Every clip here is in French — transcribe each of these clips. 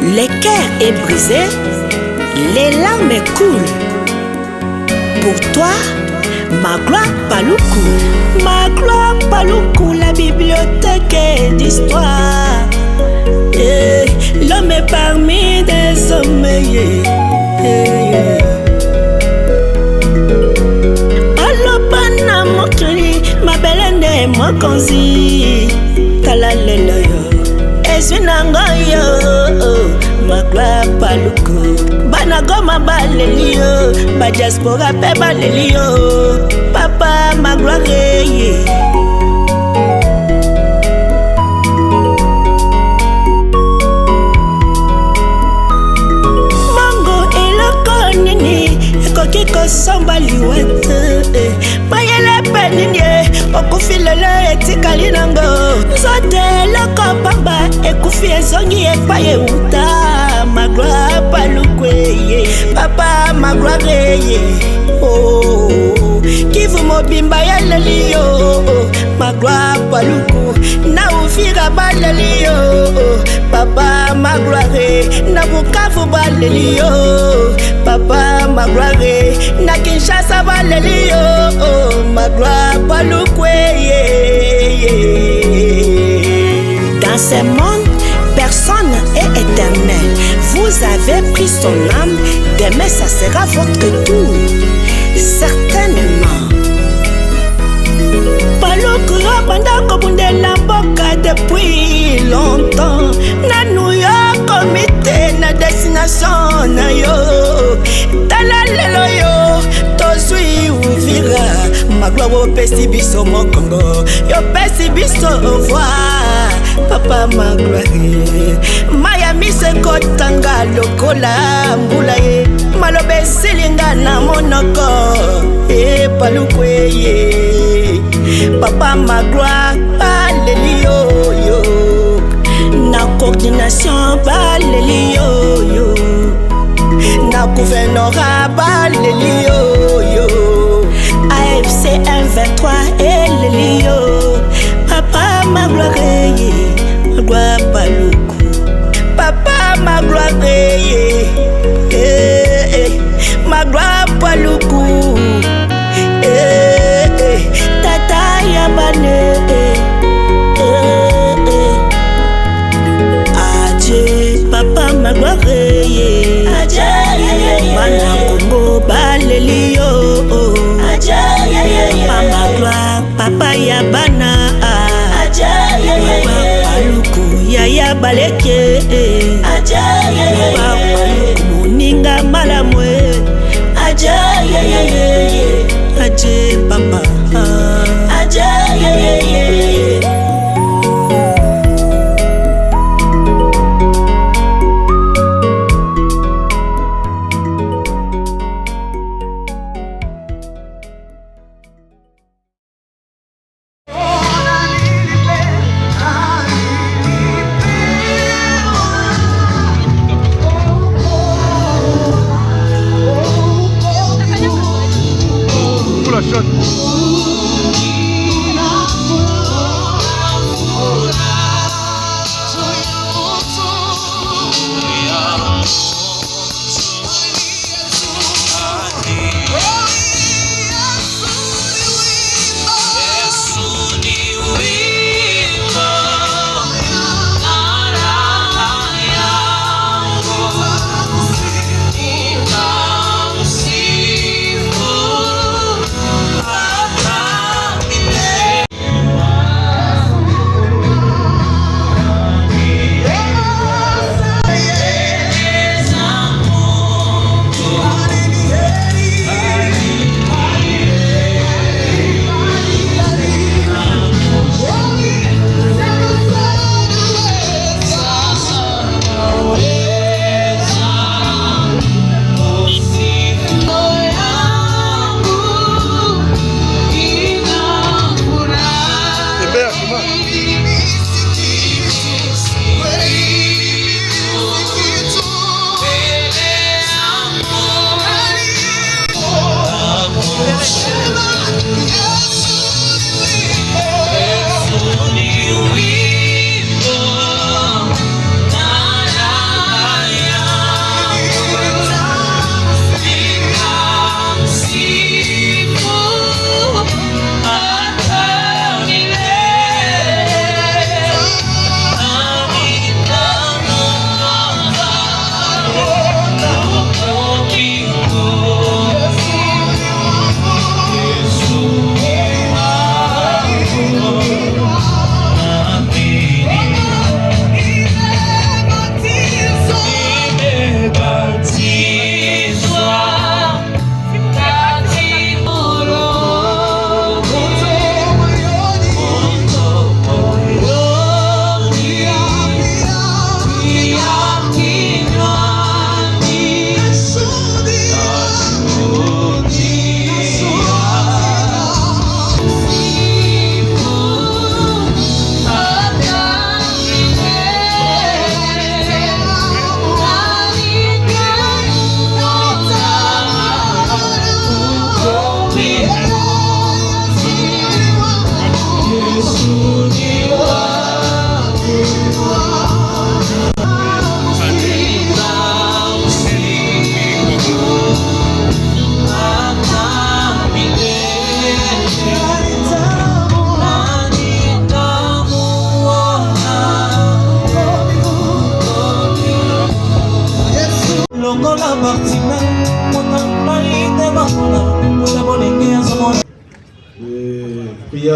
Le cœur est brisé, les larmes coulent. Pour toi, Magloire Paluku. Magloire Paluku, la bibliothèque d'histoire. L'homme est parmi des hommes. Alopana mokili, ma belle mokonzi. Talalelo yo, ezwinanga yo. Magloire Paluku. Bana goma baleli yo, ba diaspora pe baleli yo. Papa Magloire ye. Kiko samba liwete mayele peninye okufilele etikali nango zote loko pamba ekufi ezongi epaye uta Magloire Paluku ye Papa Magloire ye oh kivu mobimba yaleli yo Magloire Paluku na ufira baleli yo Papa Magloire na Bukavu baleli yo Papa Magloire na Kinshasa baleli yo Magloire Paluku Dans ce monde, personne est éternel. Vous avez pris son âme, demain ça sera votre tour. Certainement. Paluku banda kobundela mboka depuis longtemps. Na New York comité na destination na yo. Talalelo yo, tozui uvira. Magloire opesi biso mokongo, yo pesi biso voir. Papa Magloire, Miami se kotanga lokola mbula ye. Malobe silinga na monoko, Paluku ye. Papa Magloire, baleli yo yo. Na coordination baleli yo yo. Na gouvernorat baleli yo yo. AFC 123 eleli yo. Papa Magloire ye. Magloire Paluku. Papa Magloire ye. Magloire Paluku. Tata Yabane. Adieu Papa Magloire ye. Bana Congo baleli yo. Papa Magloire, Papa Yabana. Magloire Paluku, Yaya Baleke. Magloire Paluku, Moninga Malamwe. Adje Papa. La shot.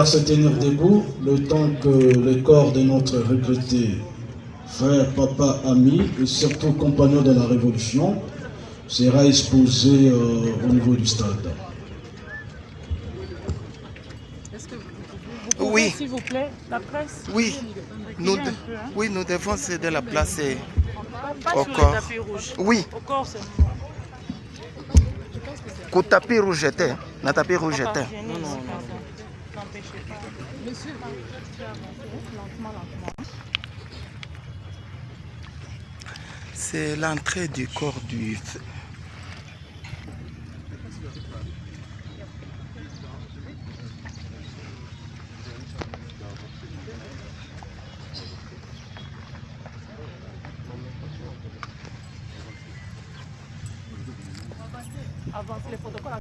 se tenir debout le temps que le corps de notre regretté frère, papa, ami et surtout compagnon de la Révolution sera exposé au niveau du stade. Est-ce que vous pouvez, s'il vous plaît, la presse? Oui, nous devons céder la place pas au sur corps. le tapis rouge. Oui. Au corps seulement. Le tapis rouge était. Le tapis rouge était. Non. N'empêchez pas. Monsieur, lentement. C'est l'entrée du corps du... Avance les protocoles.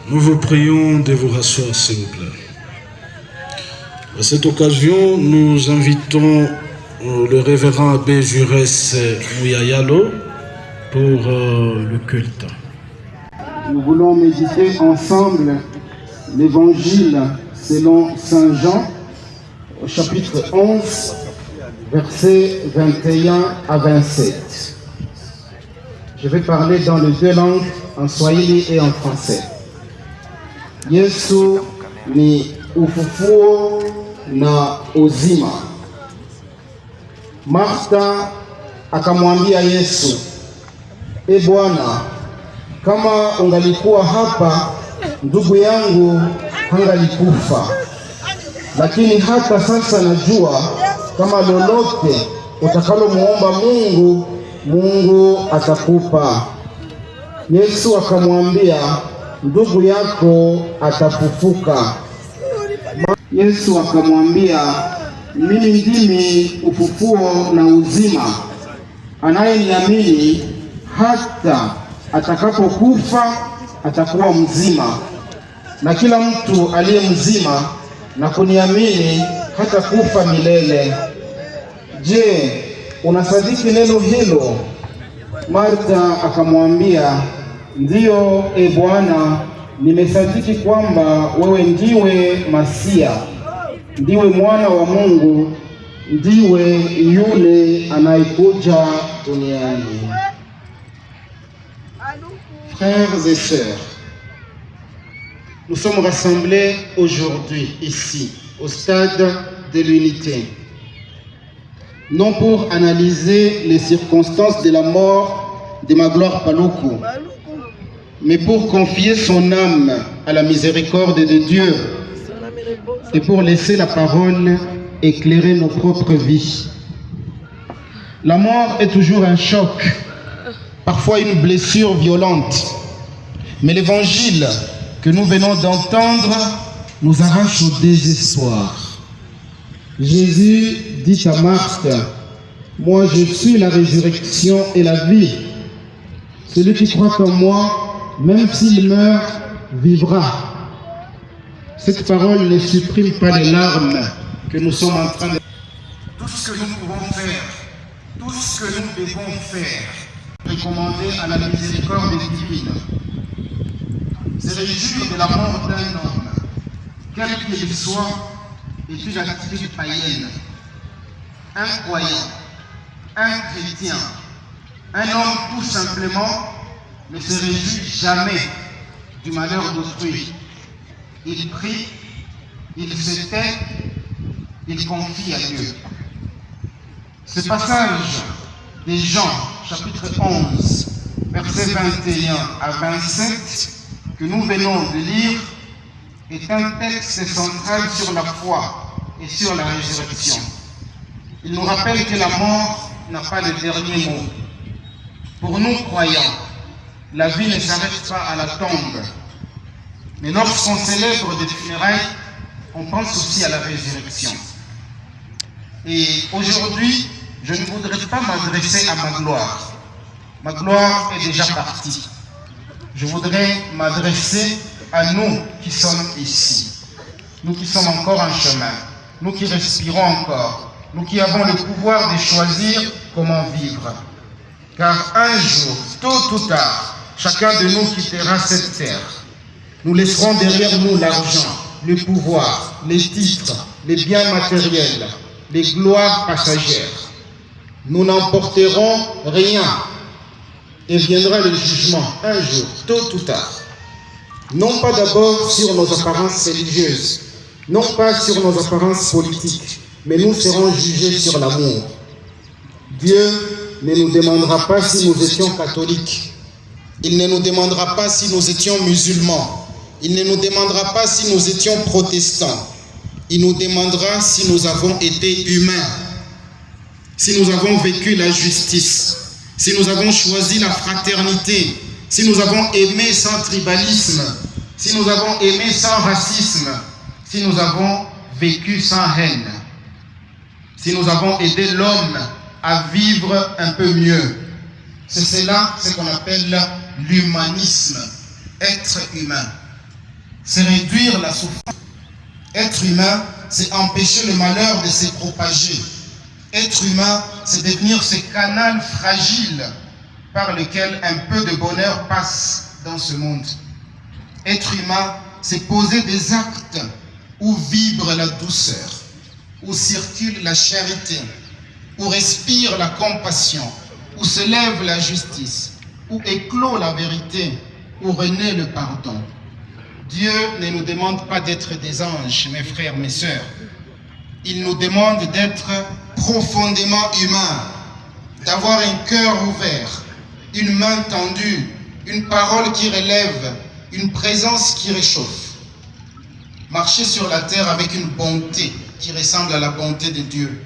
Nous vous prions de vous rasseoir, s'il vous plaît. À cette occasion, nous invitons le révérend abbé Jurès Mouyayalo pour le culte. Nous voulons méditer ensemble l'évangile selon Saint Jean, au chapitre 11, versets 21 à 27. Je vais parler dans les deux langues, en swahili et en français. Yesu ni ufufuo na uzima. Martha akamwambia Yesu, E Bwana, kama ungalikuwa hapa, ndugu yangu hangalikufa. Lakini hata sasa najua kama lolote utakalomuomba Mungu, Mungu atakupa. Yesu akamwambia, ndugu yako atafufuka. Yesu akamwambia, mimi ndimi ufufuo na uzima. Anayeniamini hata atakapokufa atakuwa mzima, na kila mtu aliye mzima na kuniamini hata kufa milele. Je, unasadiki neno hilo? Martha akamwambia, ndiyo, e Bwana, nimesadiki kwamba wewe ndiwe Masia, ndiwe mwana wa Mungu, ndiwe yule anayekuja duniani. Frères et sœurs, nous sommes rassemblés aujourd'hui ici, au stade de l'unité, non pour analyser les circonstances de la mort de Magloire Paluku, mais pour confier son âme à la miséricorde de Dieu et pour laisser la parole éclairer nos propres vies. La mort est toujours un choc, parfois une blessure violente, mais l'évangile que nous venons d'entendre nous arrache au désespoir. Jésus dit à Marthe, « Moi je suis la résurrection et la vie. Celui qui croit en moi, même s'il meurt, vivra. » Cette parole ne supprime pas les larmes que nous sommes en train de... Tout ce que nous pouvons faire, tout ce que nous devons faire, recommander à la miséricorde divine, c'est réjouir de la mort d'un homme, quel qu'il soit, et une attitude païenne, un croyant, un chrétien, un homme tout simplement ne se réjouit jamais du malheur d'autrui. Il prie, il se tait, il confie à Dieu. Ce passage des Jean, chapitre 11, versets 21 à 27, que nous venons de lire, est un texte central sur la foi et sur la résurrection. Il nous rappelle que la mort n'a pas le dernier mot. Pour nous croyants, la vie ne s'arrête pas à la tombe. Mais lorsqu'on célèbre des funérailles, on pense aussi à la résurrection. Et aujourd'hui, je ne voudrais pas m'adresser à ma gloire. Ma gloire est déjà partie. Je voudrais m'adresser à nous qui sommes ici. Nous qui sommes encore en chemin. Nous qui respirons encore. Nous qui avons le pouvoir de choisir comment vivre. Car un jour, tôt ou tard, chacun de nous quittera cette terre. Nous laisserons derrière nous l'argent, le pouvoir, les titres, les biens matériels, les gloires passagères. Nous n'emporterons rien et viendra le jugement un jour, tôt ou tard. Non pas d'abord sur nos apparences religieuses, non pas sur nos apparences politiques, mais nous serons jugés sur l'amour. Dieu ne nous demandera pas si nous étions catholiques. Il ne nous demandera pas si nous étions musulmans. Il ne nous demandera pas si nous étions protestants. Il nous demandera si nous avons été humains, si nous avons vécu la justice, si nous avons choisi la fraternité, si nous avons aimé sans tribalisme, si nous avons aimé sans racisme, si nous avons vécu sans haine, si nous avons aidé l'homme à vivre un peu mieux. C'est cela ce qu'on appelle l'humanisme, être humain. C'est réduire la souffrance. Être humain, c'est empêcher le malheur de se propager. Être humain, c'est devenir ce canal fragile par lequel un peu de bonheur passe dans ce monde. Être humain, c'est poser des actes où vibre la douceur, où circule la charité, où respire la compassion, où se lève la justice, où éclot la vérité, où renaît le pardon. Dieu ne nous demande pas d'être des anges, mes frères, mes sœurs. Il nous demande d'être profondément humains, d'avoir un cœur ouvert, une main tendue, une parole qui relève, une présence qui réchauffe. Marcher sur la terre avec une bonté qui ressemble à la bonté de Dieu.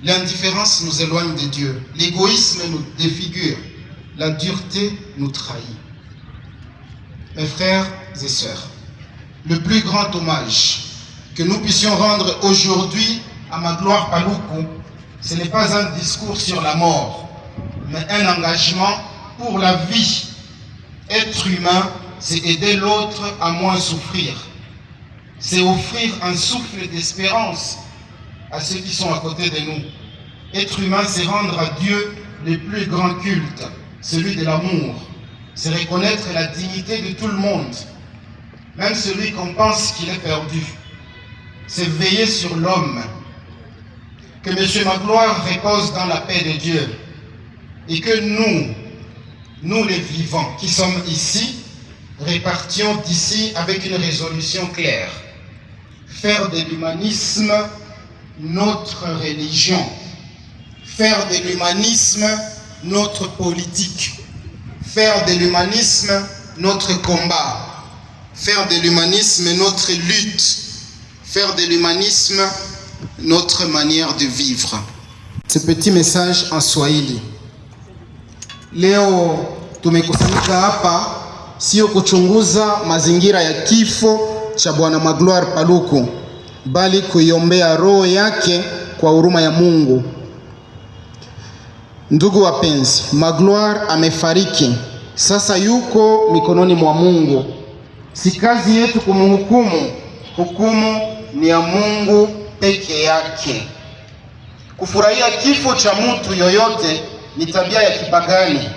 L'indifférence nous éloigne de Dieu, l'égoïsme nous défigure, la dureté nous trahit. Mes frères et sœurs, le plus grand hommage que nous puissions rendre aujourd'hui à Magloire Paluku, ce n'est pas un discours sur la mort, mais un engagement pour la vie. Être humain, c'est aider l'autre à moins souffrir. C'est offrir un souffle d'espérance à ceux qui sont à côté de nous. Être humain, c'est rendre à Dieu le plus grand culte, celui de l'amour. C'est reconnaître la dignité de tout le monde, même celui qu'on pense qu'il est perdu. C'est veiller sur l'homme. Que M. Magloire repose dans la paix de Dieu. Et que nous les vivants qui sommes ici, répartions d'ici avec une résolution claire. Faire de l'humanisme notre religion. Faire de l'humanisme notre politique. Faire de l'humanisme notre combat. Faire de l'humanisme notre lutte. Faire de l'humanisme notre manière de vivre. Ce petit message en Swahili. Leo tumekusanyika hapa sio kuchunguza mazingira ya kifo cha Bwana Magloire Paluku, bali kuiombea roho yake kwa huruma ya Mungu. Ndugu wapenzi, Magloire amefariki. Sasa yuko mikononi mwa Mungu. Si kazi yetu kumhukumu. Hukumu ni ya Mungu peke yake. Kufurahia kifo cha mtu yoyote ni tabia ya kipagani.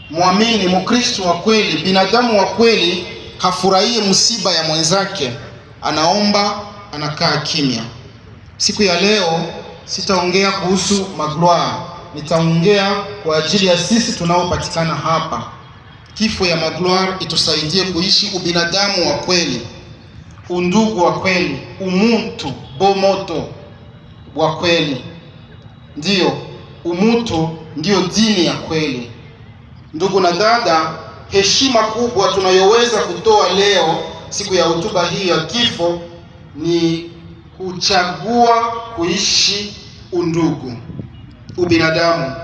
Muamini, Mkristo wa kweli, binadamu wa kweli hafurahie msiba ya mwenzake. Anaomba, anakaa kimya. Siku ya leo sitaongea kuhusu Magloire. Nitaongea kwa ajili ya sisi tunaopatikana hapa. Kifo ya Magloire itusaidie kuishi ubinadamu wa kweli, undugu wa kweli, umutu bomoto wa kweli. Ndiyo, umutu ndiyo dini ya kweli. Ndugu na dada, heshima kubwa tunayoweza kutoa leo siku ya hotuba hii ya kifo ni kuchagua kuishi undugu, ubinadamu,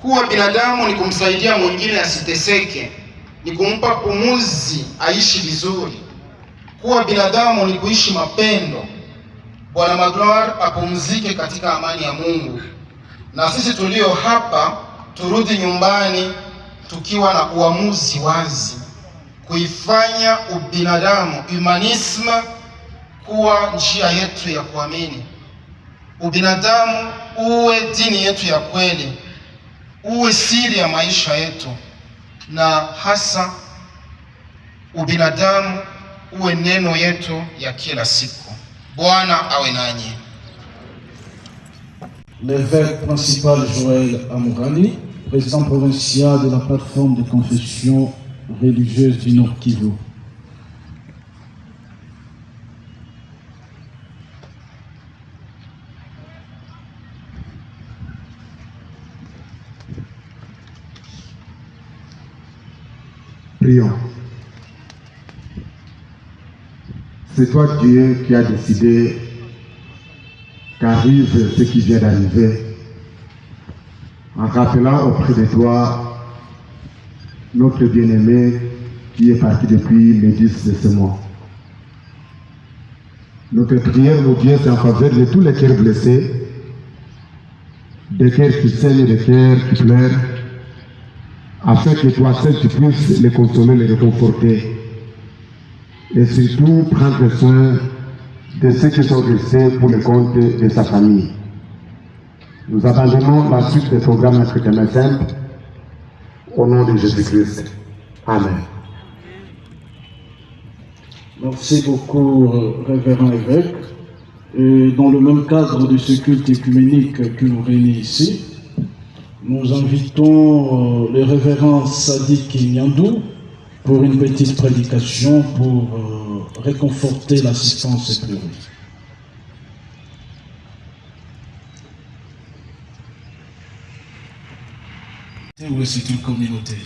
Kuwa binadamu ni kumsaidia mwingine asiteseke, ni kumpa pumuzi aishi vizuri. Kuwa binadamu ni kuishi mapendo. Bwana Magloire apumzike katika amani ya Mungu. Na sisi tulio hapa turudi nyumbani tukiwa na uamuzi wazi, kuifanya ubinadamu, humanisme, kuwa njia yetu ya kuamini. Ubinadamu uwe dini yetu ya kweli, uwe siri ya maisha yetu, na hasa ubinadamu uwe neno yetu ya kila siku. Bwana awe nanyi. L'évêque principal Joël Amourani, président provincial de la plateforme de confession religieuse du Nord Kivu. Prions. C'est toi Dieu qui as décidé qu'arrive ce qui vient d'arriver, en rappelant auprès de toi notre bien-aimé qui est parti depuis le 10 de ce mois. Notre prière, mon Dieu, c'est en faveur de tous les cœurs blessés, des cœurs qui saignent, des cœurs qui pleurent, afin que toi seul tu puisses les consoler, les réconforter, et surtout prendre soin de ceux qui sont restés pour le compte de sa famille. Nous abandonnons la suite des programmes entre tes mains saintes, au nom de Jésus-Christ. Amen. Merci beaucoup, révérend évêque. Et dans le même cadre de ce culte écuménique qui nous réunit ici, nous invitons le révérend Sadiq Nyandou pour une petite prédication pour réconforter l'assistance éplorée. Oui, c'est une communauté.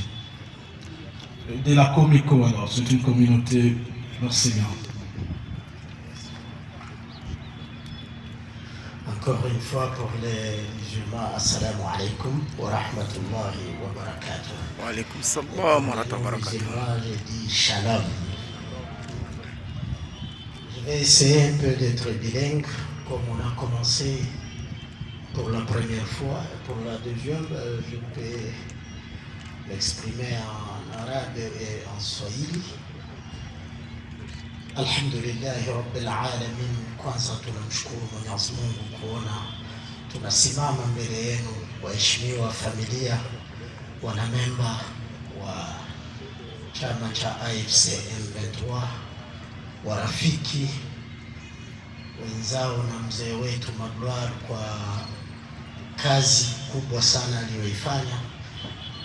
De la Comico, alors, c'est une communauté enseignante. Encore une fois pour les musulmans, assalamu alaikum wa rahmatullahi wa barakatuh. Wa alaikum salam wa rahmatullahi wa barakatuh. Je dis shalom. Je vais essayer un peu d'être bilingue, comme on a commencé pour la première fois. Pour la deuxième, je peux m'exprimer en arabe et en swahili. Alhamdulillahi rabbil alamin. Kwanza tunamshukuru Mwenyezi Mungu kuona tunasimama mbele yenu, waheshimiwa familia, wanamemba wa chama cha AFC M23, warafiki wenzao na mzee wetu Magloire kwa kazi kubwa sana aliyoifanya.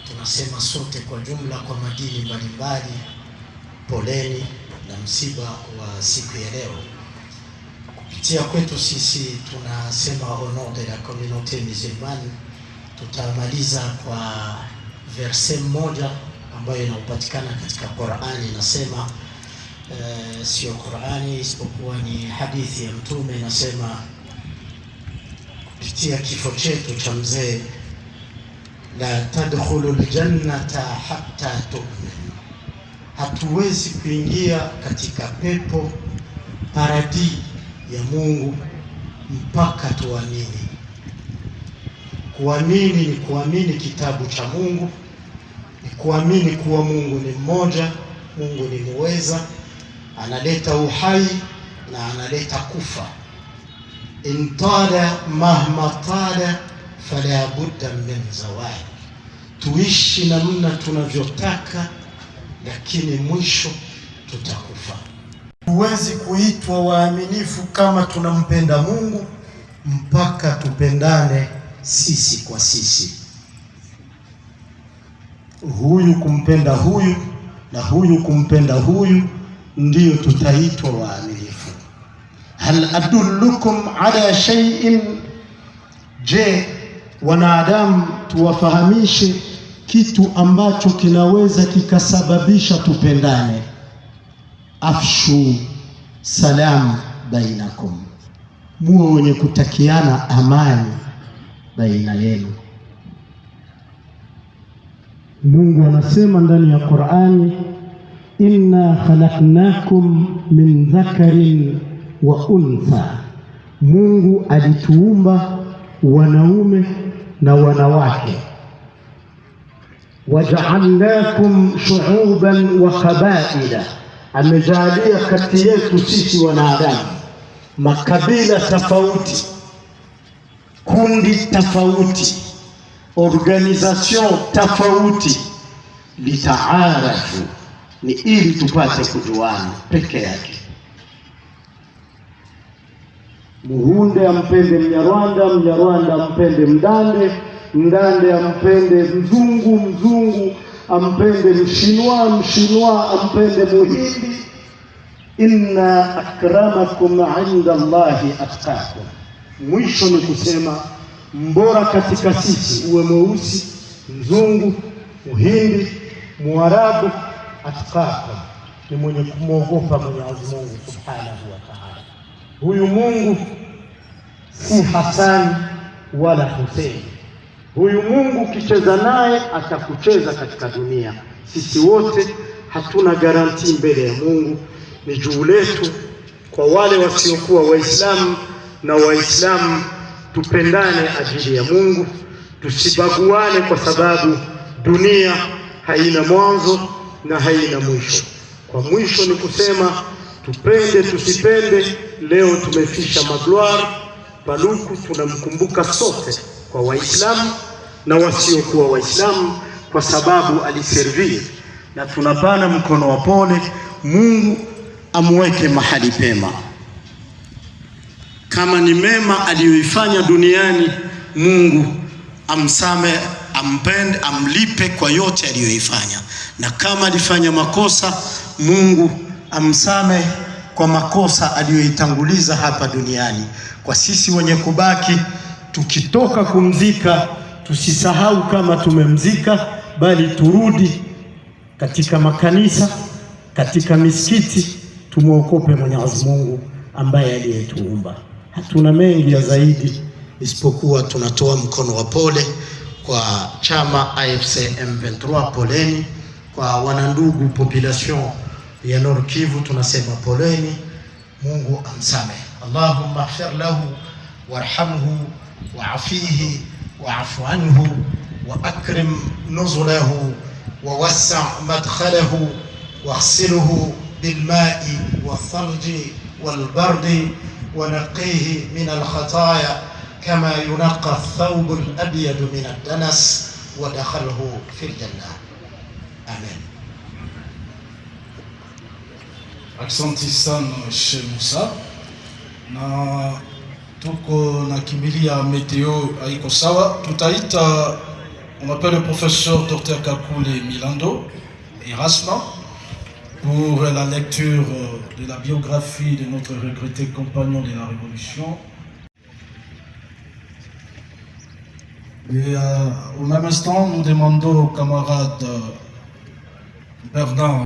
Tunasema sote kwa jumla kwa madini mbalimbali, poleni na msiba wa siku ya leo. Kupitia kwetu sisi tunasema au nom de la communauté musulmane, tutamaliza kwa verse moja ambayo inapatikana katika Qur'ani. Inasema sio Qur'ani isipokuwa ni hadithi ya Mtume. Inasema kupitia kifo chetu cha mzee, la tadkhulu aljannata hatta tu'minu, hatuwezi kuingia katika pepo paradis ya Mungu mpaka tuamini. Kuamini ni kuamini kitabu cha Mungu, ni kuamini kuwa Mungu ni mmoja, Mungu ni muweza, analeta uhai na analeta kufa. Intala mahma tala fala budda min zawal, tuishi namna tunavyotaka, lakini mwisho tutakufa. Huwezi kuitwa waaminifu kama tunampenda Mungu mpaka tupendane sisi kwa sisi. Huyu kumpenda huyu na huyu kumpenda huyu, ndiyo tutaitwa waaminifu. Hal adullukum ala shay'in, je, wanadamu tuwafahamishe kitu ambacho kinaweza kikasababisha tupendane? Afshu salam bainakum, muwe wenye kutakiana amani baina yenu. Mungu anasema ndani ya Qur'ani, inna khalaqnakum min dhakarin wa untha, Mungu alituumba wanaume na wanawake. Waja'alnakum shu'uban wa qabaila, amejalia kati yetu sisi wanadamu makabila tofauti, kundi tofauti, organisation tofauti, litaarafu, ni ili tupate kujuana peke yake. Muhunde ampende Mnyarwanda, Mnyarwanda ampende Mdande, Mdande ampende Mzungu, Mzungu ampende Mshinwa, Mshinwa ampende Muhindi. Inna akramakum inda Allahi atqakum. Mwisho ni kusema mbora katika sisi, uwe mweusi, mzungu, Muhindi, Mwarabu, atqakum, ni mwenye kumwogopa Mwenyezi Mungu Subhanahu wa Ta'ala. Huyu Mungu si Hasani wala Hussein. Huyu Mungu ukicheza naye atakucheza katika dunia. Sisi wote hatuna garanti mbele ya Mungu. Ni juu letu kwa wale wasiokuwa Waislamu na Waislamu, tupendane ajili ya Mungu, tusibaguane, kwa sababu dunia haina mwanzo na haina mwisho. Kwa mwisho ni kusema tupende tusipende. Leo tumefisha Magloire Paluku, tunamkumbuka sote, kwa Waislamu na wasiokuwa Waislamu, kwa sababu aliservir, na tunapana mkono wa pole. Mungu amweke mahali pema. Kama ni mema aliyoifanya duniani, Mungu amsame, ampende, amlipe kwa yote aliyoifanya, na kama alifanya makosa, Mungu amsame kwa makosa aliyoitanguliza hapa duniani. Kwa sisi wenye kubaki, tukitoka kumzika, tusisahau kama tumemzika, bali turudi katika makanisa, katika misikiti, tumuokope Mwenyezi Mungu ambaye aliyetuumba. Hatuna mengi ya zaidi isipokuwa tunatoa mkono wa pole kwa chama AFC M23, poleni. Kwa wanandugu population ya Nord Kivu tunasema poleni, Mungu amsamehe. Allahumma ighfir lahu warhamhu wa'afihi wa'fu anhu wa akrim nuzulahu wa wassa' madkhalahu waghsilhu bilma'i wathalji walbardi ونقيه من الخطايا كما ينقى الثوب الأبيض من الدنس ودخله في الجنة. آمين. Asante sana Sheikh Musa, na tuko na kimbilia meteo haiko sawa. Tutaita, on appelle le professeur Dr Kakule Milando Erasma pour la lecture de la biographie de notre regretté compagnon de la Révolution. Et au même instant, nous demandons au camarade Bernard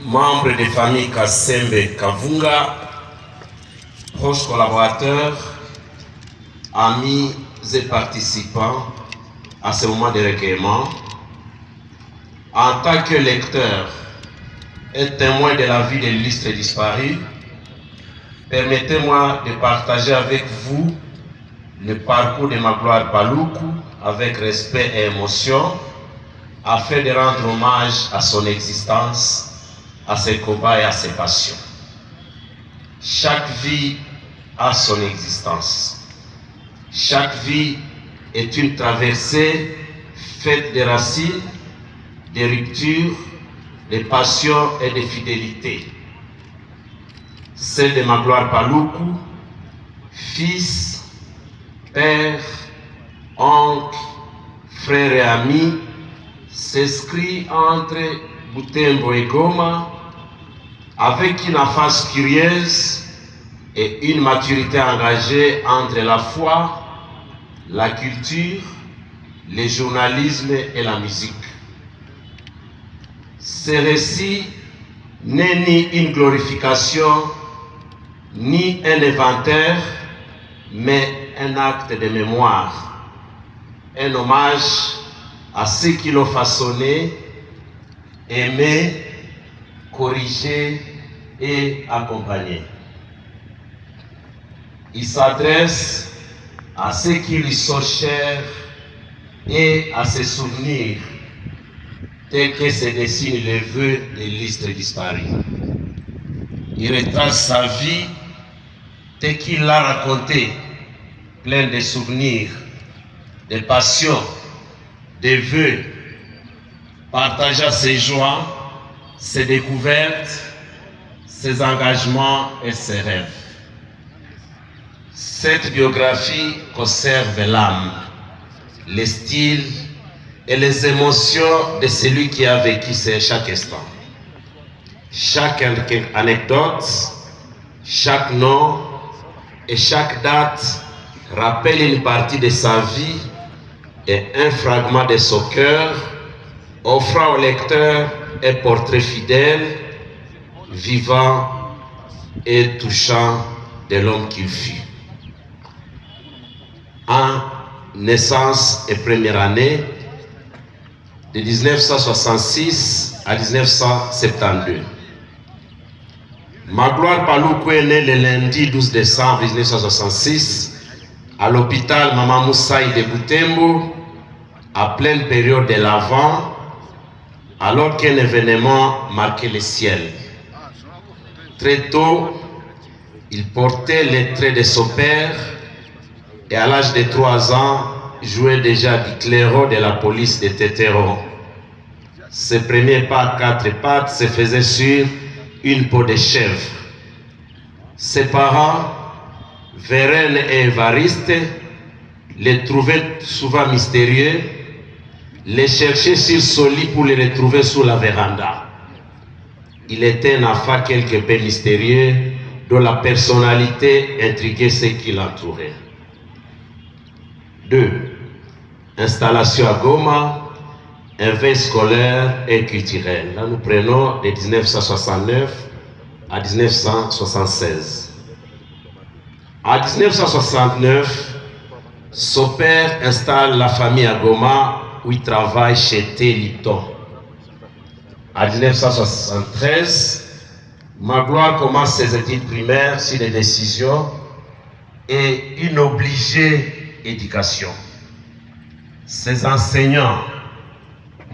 membre des familles Kassembe Kavunga, proches collaborateurs, amis et participants à ce moment de recueillement, en tant que lecteur et témoin de la vie de l'illustre disparu, permettez-moi de partager avec vous le parcours de Magloire Paluku avec respect et émotion, afin de rendre hommage à son existence, à ses combats et à ses passions. Chaque vie a son existence. Chaque vie est une traversée faite de racines, de ruptures, de passions et de fidélité. Celle de Magloire Paluku, fils, père, oncle, frère et ami, s'inscrit entre Butembo et Goma avec une face curieuse et une maturité engagée entre la foi, la culture, le journalisme et la musique. Ce récit n'est ni une glorification, ni un inventaire, mais un acte de mémoire, un hommage à ceux qui l'ont façonné, aimé, corrigé et accompagné. Il s'adresse à ceux qui lui sont chers et à ses souvenirs, tels que se dessinent les vœux des listes disparues. Il retrace sa vie tel qu'il l'a raconté, plein de souvenirs, de passions, de vœux, partageant ses joies, ses découvertes, ses engagements et ses rêves. Cette biographie conserve l'âme, les styles et les émotions de celui qui a vécu chaque instant. Chaque anecdote, chaque nom et chaque date rappelle une partie de sa vie et un fragment de son cœur, offrant au lecteur un portrait fidèle, vivant et touchant de l'homme qu'il fut. En naissance et première année, de 1966 à 1972. Magloire Paloukou est né le lundi 12 décembre 1966 à l'hôpital Maman Moussaï de Butembo, à pleine période de l'Avent, alors qu'un événement marquait le ciel. Très tôt, il portait les traits de son père et à l'âge de 3 ans, jouait déjà du clairon de la police de Tétéro. Ses premiers pas à 4 pattes se faisaient sur une peau de chèvre. Ses parents, Vérène et Évariste, les trouvaient souvent mystérieux, les cherchaient sur son lit pour les retrouver sous la véranda. Il était un enfant quelque peu mystérieux, dont la personnalité intriguait ceux qui l'entouraient. 2. Installation à Goma, un veille scolaire et culturel. Là, nous prenons de 1969 à 1976. En 1969, son père installe la famille à Goma, où il travaille chez T. Lipton. En 1973, Magloire commence ses études primaires sur des décisions et une obligée éducation. Ses enseignants,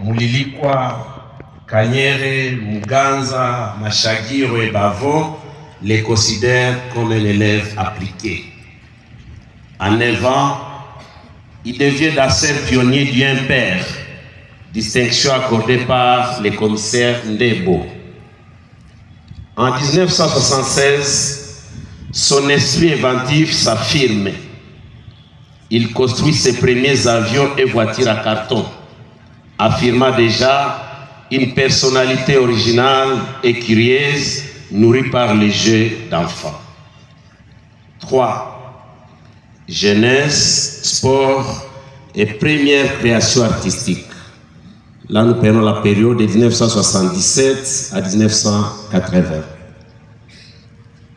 Mulilikwa, Kanyere, Muganza, Machagiro et Bavo, les considèrent comme un élève appliqué. À 9 ans, il devient d'assez pionnier du Impair, distinction accordée par les commissaires Ndebo. En 1976, son esprit inventif s'affirme. Il construit ses premiers avions et voitures à carton, affirmant déjà une personnalité originale et curieuse, nourrie par les jeux d'enfants. 3. Jeunesse, sport et première création artistique. Là, nous prenons la période de 1977 à 1980.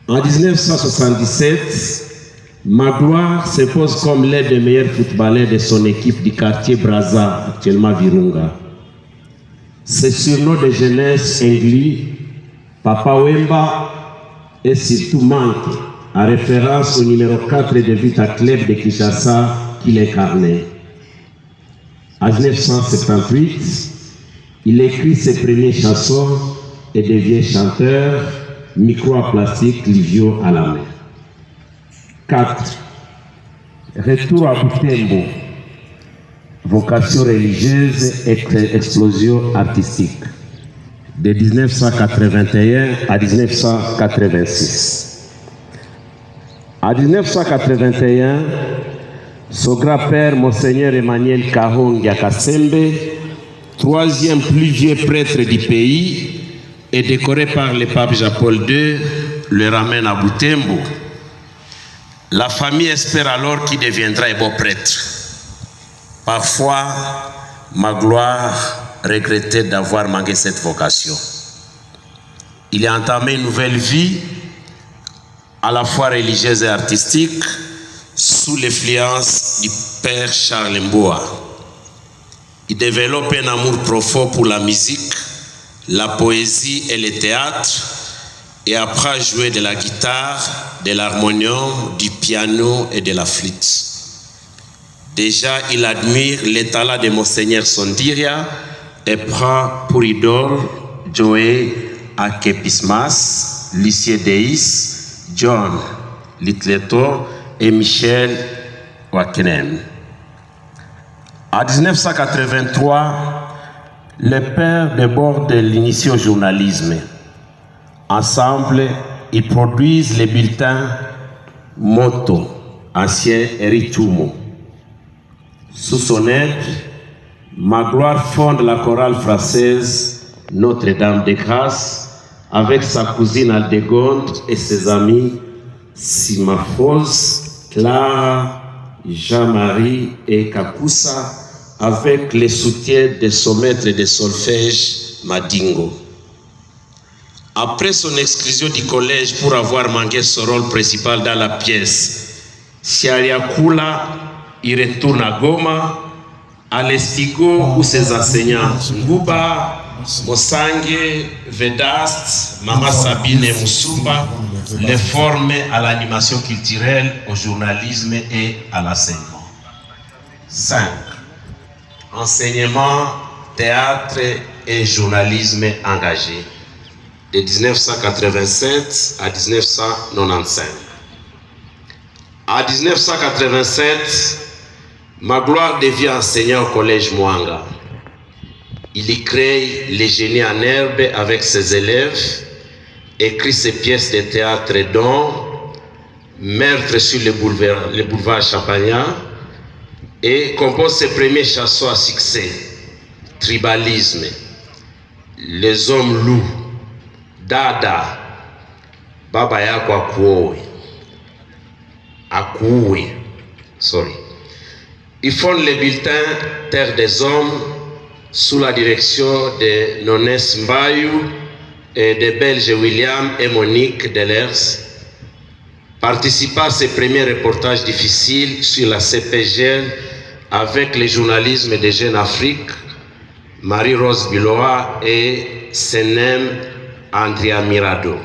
En 1977, Magloire s'impose comme l'un des meilleurs footballeurs de son équipe du quartier Brazza, actuellement Virunga. Ses surnoms de jeunesse incluent Papa Wemba et surtout Manque, en référence au numéro 4 de Vita Club de Kinshasa qu'il incarnait. En 1978, il écrit ses premières chansons et devient chanteur, micro à plastique, Livio à la main. 4. Retour à Butembo. Vocation religieuse et explosion artistique. De 1981 à 1986. En 1981, son grand-père, Monseigneur Emmanuel Kahongia Kasembe, 3e plus vieux prêtre du pays, et décoré par le pape Jean-Paul II, le ramène à Butembo. La famille espère alors qu'il deviendra un beau prêtre. Parfois, Magloire regrettait d'avoir manqué cette vocation. Il a entamé une nouvelle vie à la fois religieuse et artistique, sous l'influence du père Charles Mboa. Il développe un amour profond pour la musique, la poésie et le théâtre, et apprend à jouer de la guitare, de l'harmonium, du piano et de la flûte. Déjà, il admire les talents de Monseigneur Sondiria et prend pour idole Joey Akepismas, Lucie Deis, John Littleton et Michel Wakenen. En 1983, le père déborde l'initié au journalisme. Ensemble, ils produisent les bulletins Moto, ancien Eritumo. Sous son aide, Magloire fonde la chorale française Notre-Dame de Grâce avec sa cousine Aldegonde et ses amis Simafos, Clara, Jean-Marie et Kakusa, avec le soutien de son maître de solfège Madingo. Après son exclusion du collège pour avoir manqué son rôle principal dans la pièce, Siariakula, il retourne à Goma, à l'Estigo où ses enseignants Nguba, Mosange, Vedast, Mama Sabine et Moussumba les forment à l'animation culturelle, au journalisme et à l'enseignement. 5. Enseignement, théâtre et journalisme engagé. De 1987 à 1995. En 1987, Magloire devient enseignant au collège Mwanga. Il y crée les génies en herbe avec ses élèves, écrit ses pièces de théâtre dont Meurtre sur le boulevard Champagnat et compose ses premiers chansons à succès, Tribalisme, Les hommes loups, Dada, Baba yako akuwe. Il fonde le bulletin Terre des Hommes sous la direction de Nonès Mbayou et des Belges William et Monique Delers. Participa à ses premiers reportages difficiles sur la CPGL avec le journalisme de Jeune Afrique, Marie-Rose Biloa et Senem Andrea Mirado.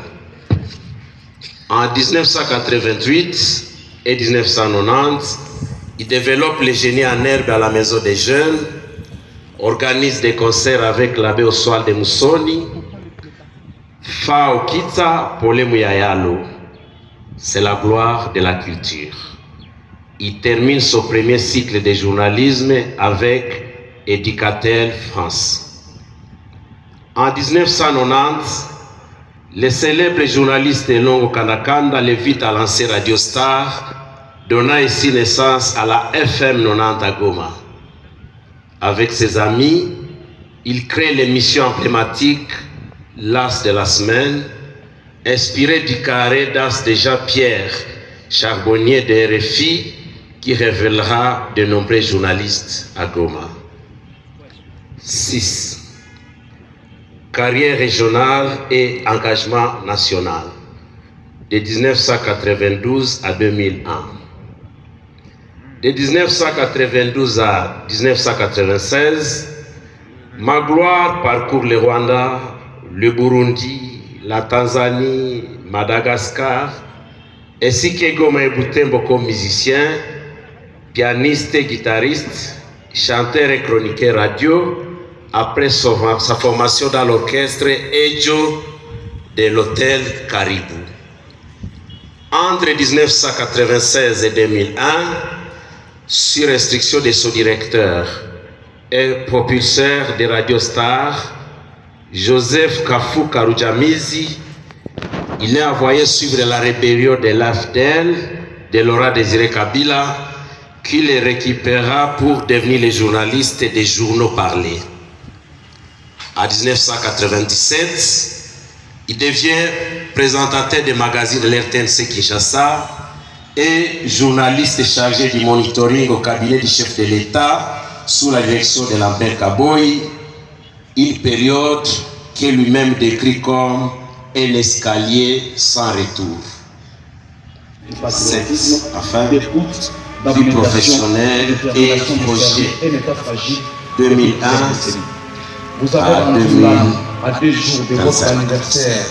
En 1988 et 1990, il développe le génie en herbe à la Maison des Jeunes, organise des concerts avec l'abbé Oswald de Moussoni, Fao Kita Pole Muyayalo. C'est la gloire de la culture. Il termine son premier cycle de journalisme avec Éducatel France. En 1990, le célèbre journaliste Longo Kandakanda l'invite à lancer Radio Star, donnant ainsi naissance à la FM 90 à Goma. Avec ses amis, il crée l'émission emblématique L'As de la semaine, inspiré du carré d'As de Jean-Pierre, charbonnier de RFI, qui révélera de nombreux journalistes à Goma. 6. Carrière régionale et engagement national, de 1992 à 2001. De 1992 à 1996, Magloire parcourt le Rwanda, le Burundi, la Tanzanie, Madagascar, ainsi que Goma et Butembo comme musicien, pianiste et guitariste, chanteur et chroniqueur radio, après sa formation dans l'orchestre Ejo de l'hôtel Caribou. Entre 1996 et 2001, sur instruction de son directeur et propulseur de Radio Star, Joseph Kafou Karoujamizi, il est envoyé suivre la rébellion de l'AFDEL de Laurent Désiré Kabila, qui le récupéra pour devenir le journaliste des journaux parlés. En 1997, il devient présentateur des magazines de l'RTNC Kinshasa et journaliste chargé du monitoring au cabinet du chef de l'État sous la direction de Lambert Kaboy, une période qu'il lui-même décrit comme un escalier sans retour. cette affaire, vie professionnelle et projet 2001 Vous avez rendu à 2 jours de votre anniversaire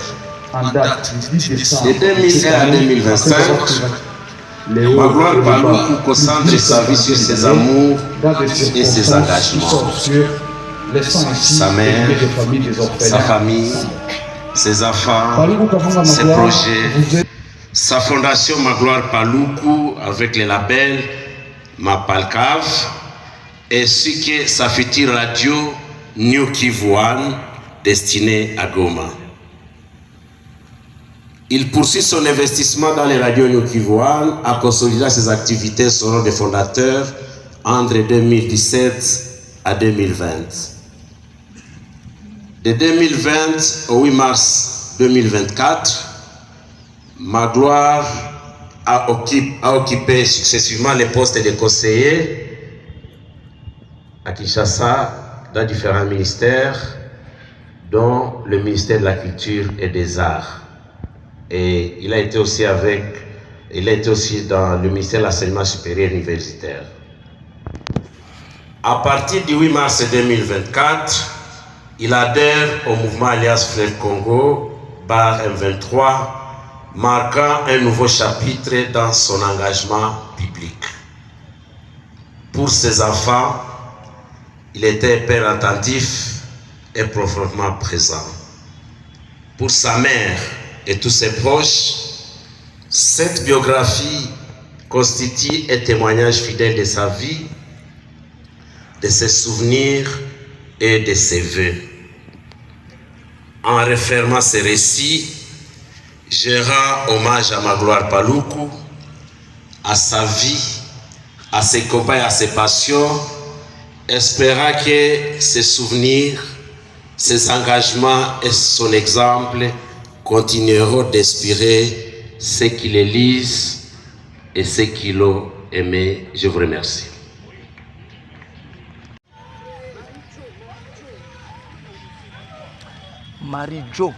en date du 10 décembre. De 2001 à 2025, Magloire Paloukou concentre sa vie sur ses amours et ses engagements. Sa mère, sa famille, ses enfants, ses projets, sa fondation Magloire Paloukou avec les labels Mapalcave ainsi que sa future radio New Kivu One destinée à Goma. Il poursuit son investissement dans les radios New Kivu One en consolidant ses activités selon des fondateurs entre 2017 à 2020. De 2020 au 8 mars 2024, Magloire a occupé successivement les postes de conseiller à Kinshasa dans différents ministères, dont le ministère de la Culture et des Arts. Et il a été aussi dans le ministère de l'Enseignement supérieur universitaire. À partir du 8 mars 2024, il adhère au mouvement Alliance Fleuve Congo, /M23, marquant un nouveau chapitre dans son engagement public. Pour ses enfants, il était un père attentif et profondément présent. Pour sa mère et tous ses proches, cette biographie constitue un témoignage fidèle de sa vie, de ses souvenirs et de ses vœux. En refermant ces récits, je rends hommage à Magloire Paloukou, à sa vie, à ses combats et à ses passions, espérant que ses souvenirs, ses engagements et son exemple continueront d'inspirer ceux qui les lisent et ceux qui l'ont aimé. Je vous remercie. Marie-Jo.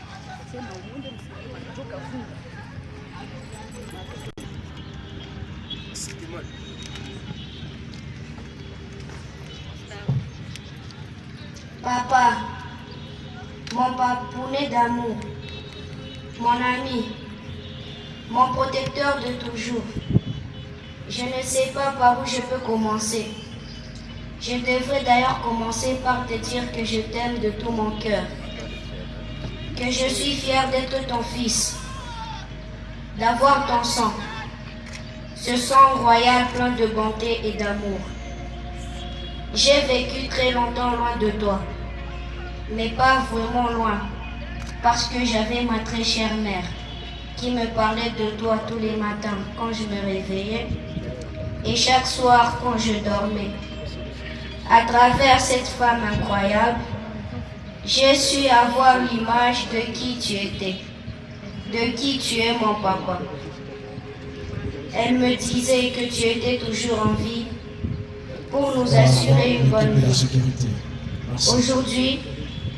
Papa, mon papounet d'amour, mon ami, mon protecteur de toujours. Je ne sais pas par où je peux commencer. Je devrais d'ailleurs commencer par te dire que je t'aime de tout mon cœur. Que je suis fière d'être ton fils, d'avoir ton sang, ce sang royal plein de bonté et d'amour. J'ai vécu très longtemps loin de toi, mais pas vraiment loin, parce que j'avais ma très chère mère qui me parlait de toi tous les matins quand je me réveillais et chaque soir quand je dormais. À travers cette femme incroyable, j'ai su avoir l'image de qui tu étais, de qui tu es mon papa. Elle me disait que tu étais toujours en vie pour nous assurer une bonne vie. Aujourd'hui,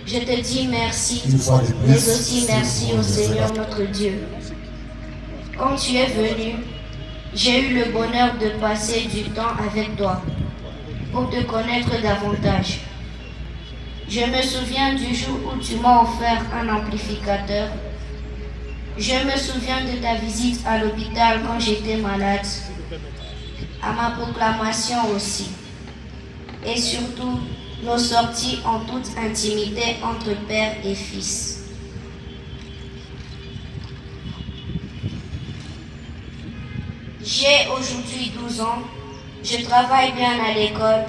je te dis merci, mais aussi merci au Seigneur notre Dieu. Quand tu es venu, j'ai eu le bonheur de passer du temps avec toi pour te connaître davantage. Je me souviens du jour où tu m'as offert un amplificateur. Je me souviens de ta visite à l'hôpital quand j'étais malade, à ma proclamation aussi. Et surtout, nos sorties en toute intimité entre père et fils. J'ai aujourd'hui 12 ans, je travaille bien à l'école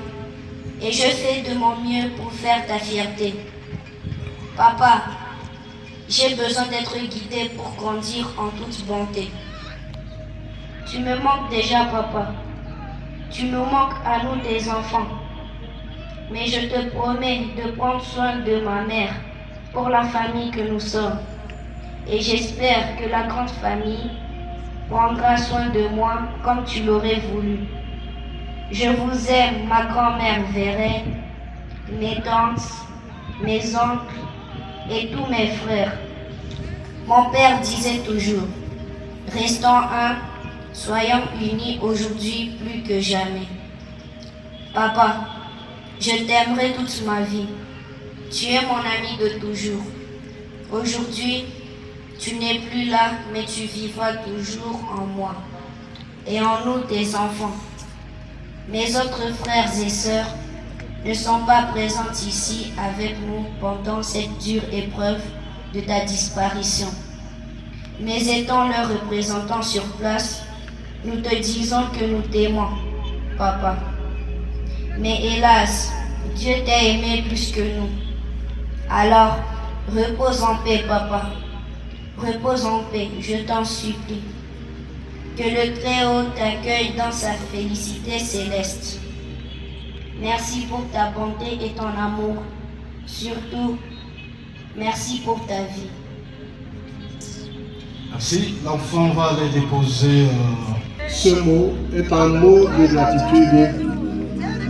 et je fais de mon mieux pour faire ta fierté. Papa, j'ai besoin d'être guidé pour grandir en toute bonté. Tu me manques déjà, papa. Tu nous manques à nous des enfants. Mais je te promets de prendre soin de ma mère pour la famille que nous sommes. Et j'espère que la grande famille prendra soin de moi comme tu l'aurais voulu. Je vous aime, ma grand-mère Vérène, mes tantes, mes oncles et tous mes frères. Mon père disait toujours, restons un, Soyons unis aujourd'hui plus que jamais. Papa, je t'aimerai toute ma vie. Tu es mon ami de toujours. Aujourd'hui, tu n'es plus là, mais tu vivras toujours en moi et en nous, tes enfants. Mes autres frères et sœurs ne sont pas présents ici avec nous pendant cette dure épreuve de ta disparition. Mais étant leurs représentants sur place, nous te disons que nous t'aimons, Papa. Mais hélas, Dieu t'a aimé plus que nous. Alors, repose en paix, Papa. Repose en paix, je t'en supplie. Que le Très-Haut t'accueille dans sa félicité céleste. Merci pour ta bonté et ton amour. Surtout, merci pour ta vie. Merci. L'enfant va aller déposer. Ce mot est un mot de gratitude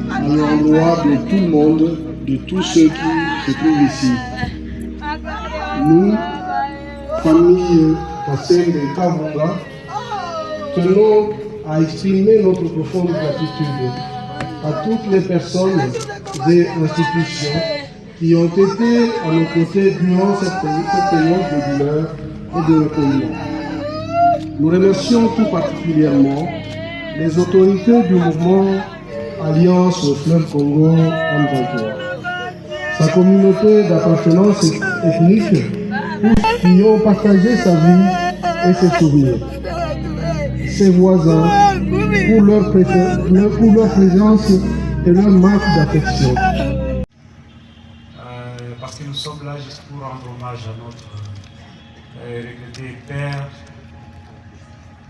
à l'endroit de tout le monde, de tous ceux qui se trouvent ici. Nous, famille Kassem de Kavunga, tenons à exprimer notre profonde gratitude à toutes les personnes et institutions qui ont été à nos côtés durant cette période de douleur et de recueillement. Nous remercions tout particulièrement les autorités du mouvement Alliance au fleuve Congo M23, sa communauté d'appartenance ethnique, qui ont partagé sa vie et ses souvenirs, ses voisins pour leur présence et leur marque d'affection. Parce que nous sommes là juste pour rendre hommage à notre regretté père,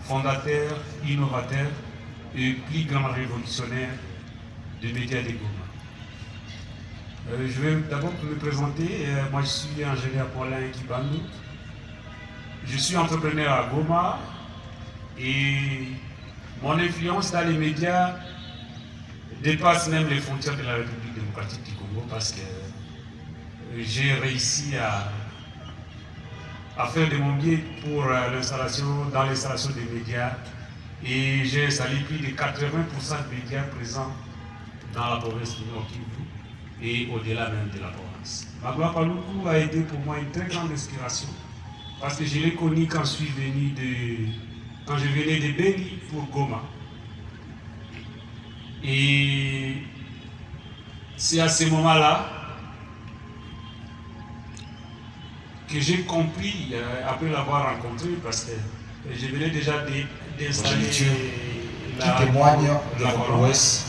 fondateur, innovateur et plus grand révolutionnaire des médias de Goma. Je vais d'abord me présenter. Moi, je suis ingénieur Paulin Kibandou. Je suis entrepreneur à Goma et mon influence dans les médias dépasse même les frontières de la République démocratique du Congo parce que j'ai réussi à faire de mon mieux pour dans l'installation des médias et j'ai installé plus de 80% de médias présents dans la province du Nord Kivu et au-delà même de la province. Magloire Paluku a été pour moi une très grande inspiration parce que je l'ai connu quand je venais de Beni pour Goma. Et c'est à ce moment-là que j'ai compris, après l'avoir rencontré, parce que je venais déjà d'installer qui témoigne de la prouesse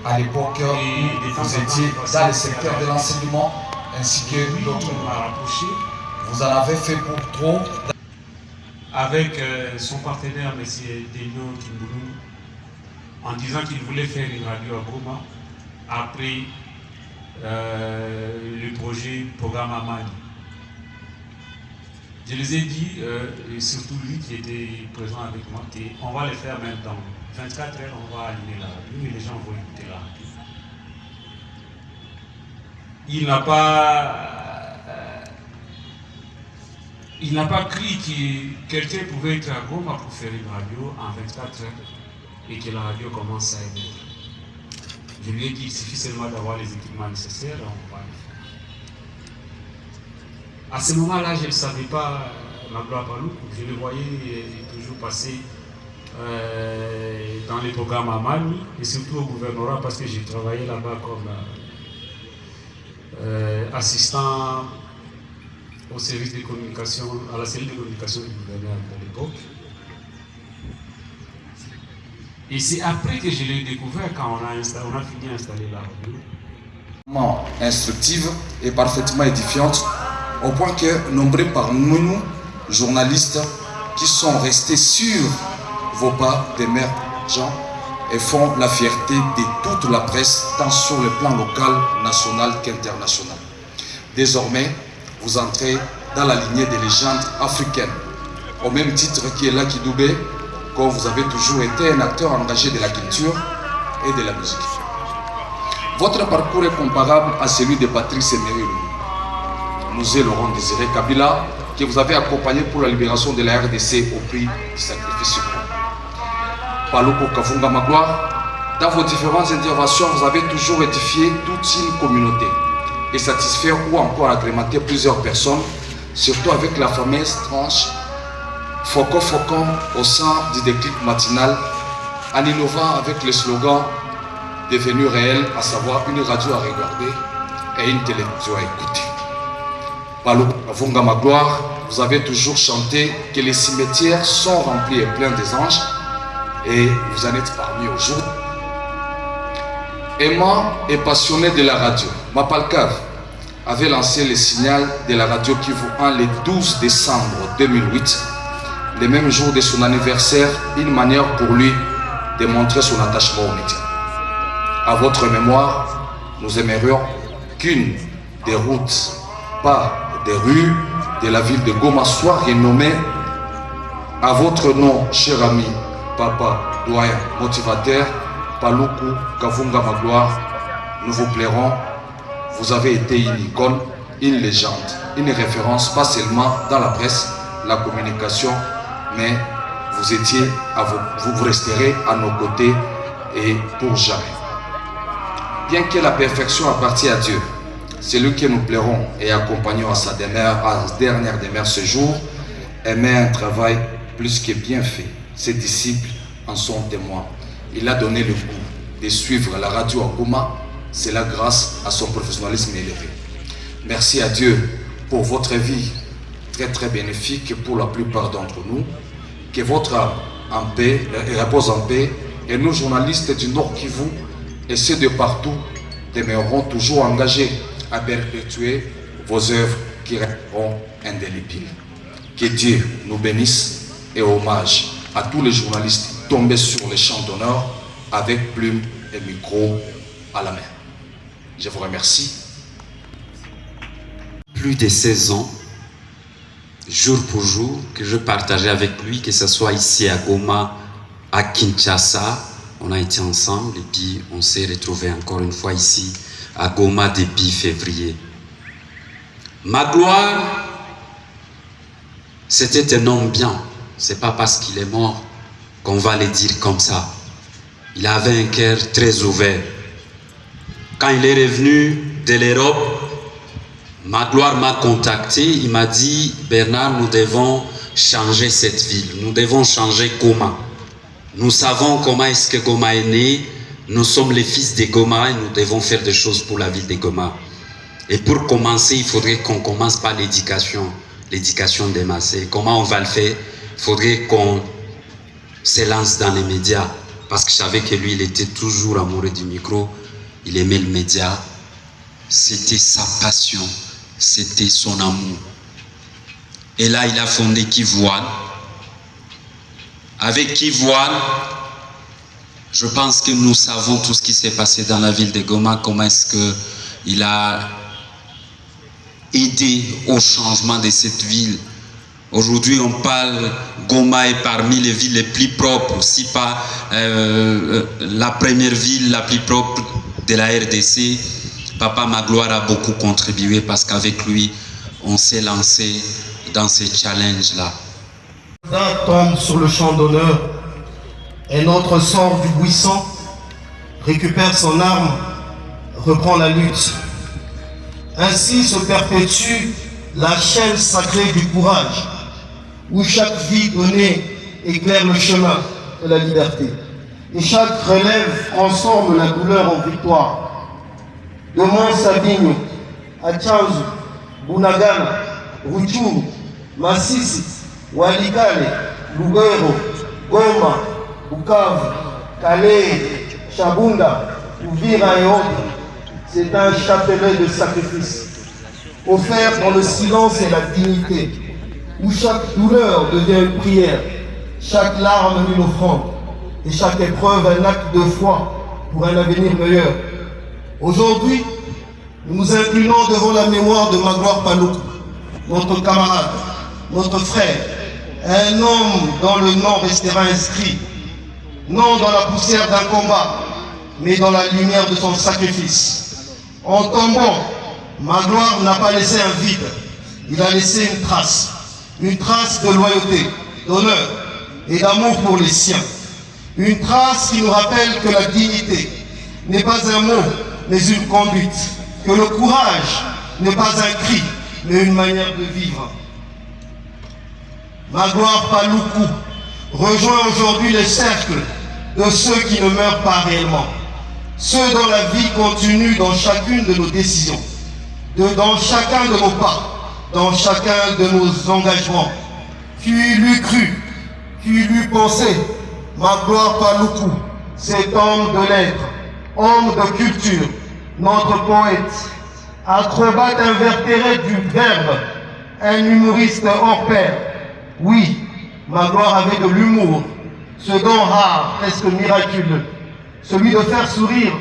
à l'époque où vous étiez dans le secteur de l'enseignement ainsi que d'autres. Vous en avez fait pour trop. Avec son partenaire, M. Denio Kimboulou, en disant qu'il voulait faire une radio à Goma après le projet Programme Amani. Je les ai dit, et surtout lui qui était présent avec moi, qu'on va le faire même dans 24 heures, on va allumer la radio et les gens vont écouter la radio. Il n'a pas cru que quelqu'un pouvait être à Goma pour faire une radio en 24 heures et que la radio commence à émettre. Je lui ai dit, il suffit seulement d'avoir les équipements nécessaires, on va le faire. À ce moment-là, je ne savais pas Magloire Paluku, je le voyais toujours passer dans les programmes à Mali et surtout au gouvernorat parce que j'ai travaillé là-bas comme assistant au service de communication, à la cellule de communication du gouverneur à l'époque. Et c'est après que je l'ai découvert quand on a fini d'installer la radio. Instructive et parfaitement édifiante, au point que nombreux parmi nous, journalistes, qui sont restés sur vos pas d'émergents et font la fierté de toute la presse, tant sur le plan local, national qu'international. Désormais, vous entrez dans la lignée des légendes africaines, au même titre qu'Ella Kidoubé, comme vous avez toujours été un acteur engagé de la culture et de la musique. Votre parcours est comparable à celui de Patrice Emery Lumumba. Nous et Laurent Désiré Kabila, que vous avez accompagné pour la libération de la RDC au prix du sacrifice suprême. Paluku Kavunga Magloire, dans vos différentes interventions, vous avez toujours édifié toute une communauté et satisfaire ou encore agrémenter plusieurs personnes, surtout avec la fameuse tranche Focon au sein du déclic matinal, en innovant avec le slogan devenu réel, à savoir une radio à regarder et une télévision à écouter. Paluku Kavunga Magloire, vous avez toujours chanté que les cimetières sont remplis et pleins des anges, et vous en êtes parmi aujourd'hui. Aimant et passionné de la radio, Mapalcave avait lancé le signal de la radio Kivu 1 le 12 décembre 2008, le même jour de son anniversaire, une manière pour lui de montrer son attachement aux médias. À votre mémoire, nous aimerions qu'une des routes, pas des rues de la ville de Goma soit renommée à votre nom, cher ami, papa, doyen, motivateur, Paluku Kavunga Magloire. Nous vous plairons. Vous avez été une icône, une légende, une référence, pas seulement dans la presse, la communication, mais vous resterez à nos côtés et pour jamais. Bien que la perfection appartienne à Dieu, c'est lui que nous plairons et accompagnons à sa dernière demeure ce jour, aimer un travail plus que bien fait. Ses disciples en sont témoins. Il a donné le goût de suivre la radio à Goma, c'est la grâce à son professionnalisme élevé. Merci à Dieu pour votre vie très bénéfique pour la plupart d'entre nous. Que votre âme en paix, repose en paix, et nous journalistes du Nord Kivu et ceux de partout demeureront toujours engagés à perpétuer vos œuvres qui resteront indélébiles. Que Dieu nous bénisse et hommage à tous les journalistes tombés sur les champs d'honneur avec plume et micro à la main. Je vous remercie. Plus de 16 ans, jour pour jour, que je partageais avec lui, que ce soit ici à Goma, à Kinshasa, on a été ensemble et puis on s'est retrouvés encore une fois ici à Goma depuis février. Magloire, c'était un homme bien. C'est pas parce qu'il est mort qu'on va le dire comme ça. Il avait un cœur très ouvert. Quand il est revenu de l'Europe, Magloire m'a contacté, il m'a dit « Bernard, nous devons changer cette ville, nous devons changer Goma. Nous savons comment est-ce que Goma est né, nous sommes les fils de Goma et nous devons faire des choses pour la ville de Goma. Et pour commencer, il faudrait qu'on commence par l'éducation des masses. Comment on va le faire? Il faudrait qu'on se lance dans les médias, parce que je savais que lui, il était toujours amoureux du micro, il aimait le média, c'était sa passion. C'était son amour. Et là, il a fondé Kivu 1. Avec Kivu 1, je pense que nous savons tout ce qui s'est passé dans la ville de Goma, comment est-ce qu'il a aidé au changement de cette ville. Aujourd'hui, on parle, Goma est parmi les villes les plus propres, si pas la première ville la plus propre de la RDC. Papa Magloire a beaucoup contribué parce qu'avec lui, on s'est lancé dans ces challenges-là. Un tombe sur le champ d'honneur, un autre sort du buisson, récupère son arme, reprend la lutte. Ainsi se perpétue la chaîne sacrée du courage, où chaque vie donnée éclaire le chemin de la liberté. Et chaque relève transforme la douleur en victoire. De Mont-Sabinho à Tchanzu, Bunagana, Ruchuru, Masisi, Walikale, Lubero, Goma, Bukavu, Calais, Chabunda, Uvira et autres, c'est un chapelet de sacrifice, offert dans le silence et la dignité, où chaque douleur devient une prière, chaque larme une offrande, et chaque épreuve un acte de foi pour un avenir meilleur. Aujourd'hui, nous nous inclinons devant la mémoire de Magloire Paluku, notre camarade, notre frère, un homme dont le nom restera inscrit, non dans la poussière d'un combat, mais dans la lumière de son sacrifice. En tombant, Magloire n'a pas laissé un vide, il a laissé une trace de loyauté, d'honneur et d'amour pour les siens. Une trace qui nous rappelle que la dignité n'est pas un mot, mais une conduite. Que le courage n'est pas un cri, mais une manière de vivre. Magloire Paluku rejoint aujourd'hui le cercle de ceux qui ne meurent pas réellement. Ceux dont la vie continue dans chacune de nos décisions, dans chacun de nos pas, dans chacun de nos engagements. Qui l'eût cru, qui l'eût pensé, Magloire Paluku, cet homme de lettres, homme de culture, notre poète, acrobate invertéré du verbe, un humoriste hors pair. Oui, Magloire avait de l'humour, ce don rare, presque miraculeux, celui de faire sourire,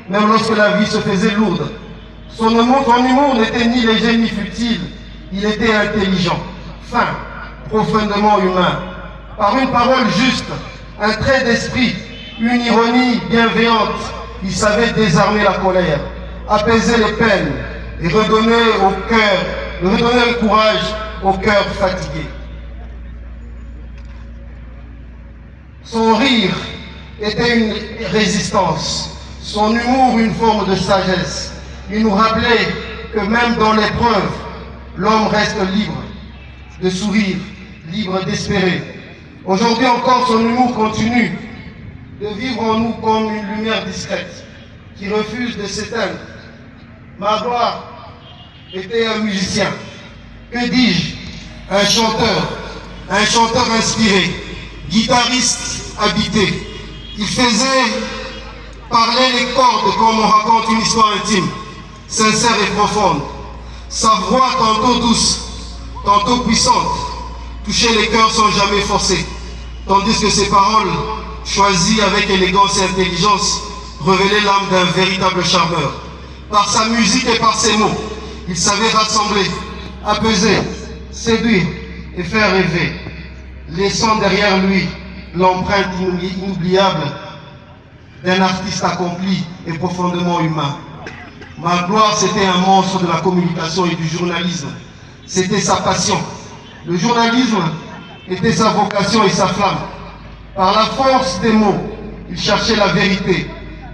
même lorsque la vie se faisait lourde. Son humour n'était ni léger ni futile, il était intelligent, fin, profondément humain. Par une parole juste, un trait d'esprit, une ironie bienveillante, il savait désarmer la colère, apaiser les peines et redonner le courage au cœur fatigué. Son rire était une résistance, son humour une forme de sagesse. Il nous rappelait que même dans l'épreuve, l'homme reste libre de sourire, libre d'espérer. Aujourd'hui encore, son humour continue de vivre en nous comme une lumière discrète qui refuse de s'éteindre. Magloire était un musicien, que dis-je, un chanteur inspiré, guitariste habité. Il faisait parler les cordes comme on raconte une histoire intime, sincère et profonde. Sa voix tantôt douce, tantôt puissante, touchait les cœurs sans jamais forcer, tandis que ses paroles, choisies avec élégance et intelligence, révélaient l'âme d'un véritable charmeur. Par sa musique et par ses mots, il savait rassembler, apaiser, séduire et faire rêver, laissant derrière lui l'empreinte inoubliable d'un artiste accompli et profondément humain. Magloire, c'était un monstre de la communication et du journalisme. C'était sa passion. Le journalisme était sa vocation et sa flamme. Par la force des mots, il cherchait la vérité,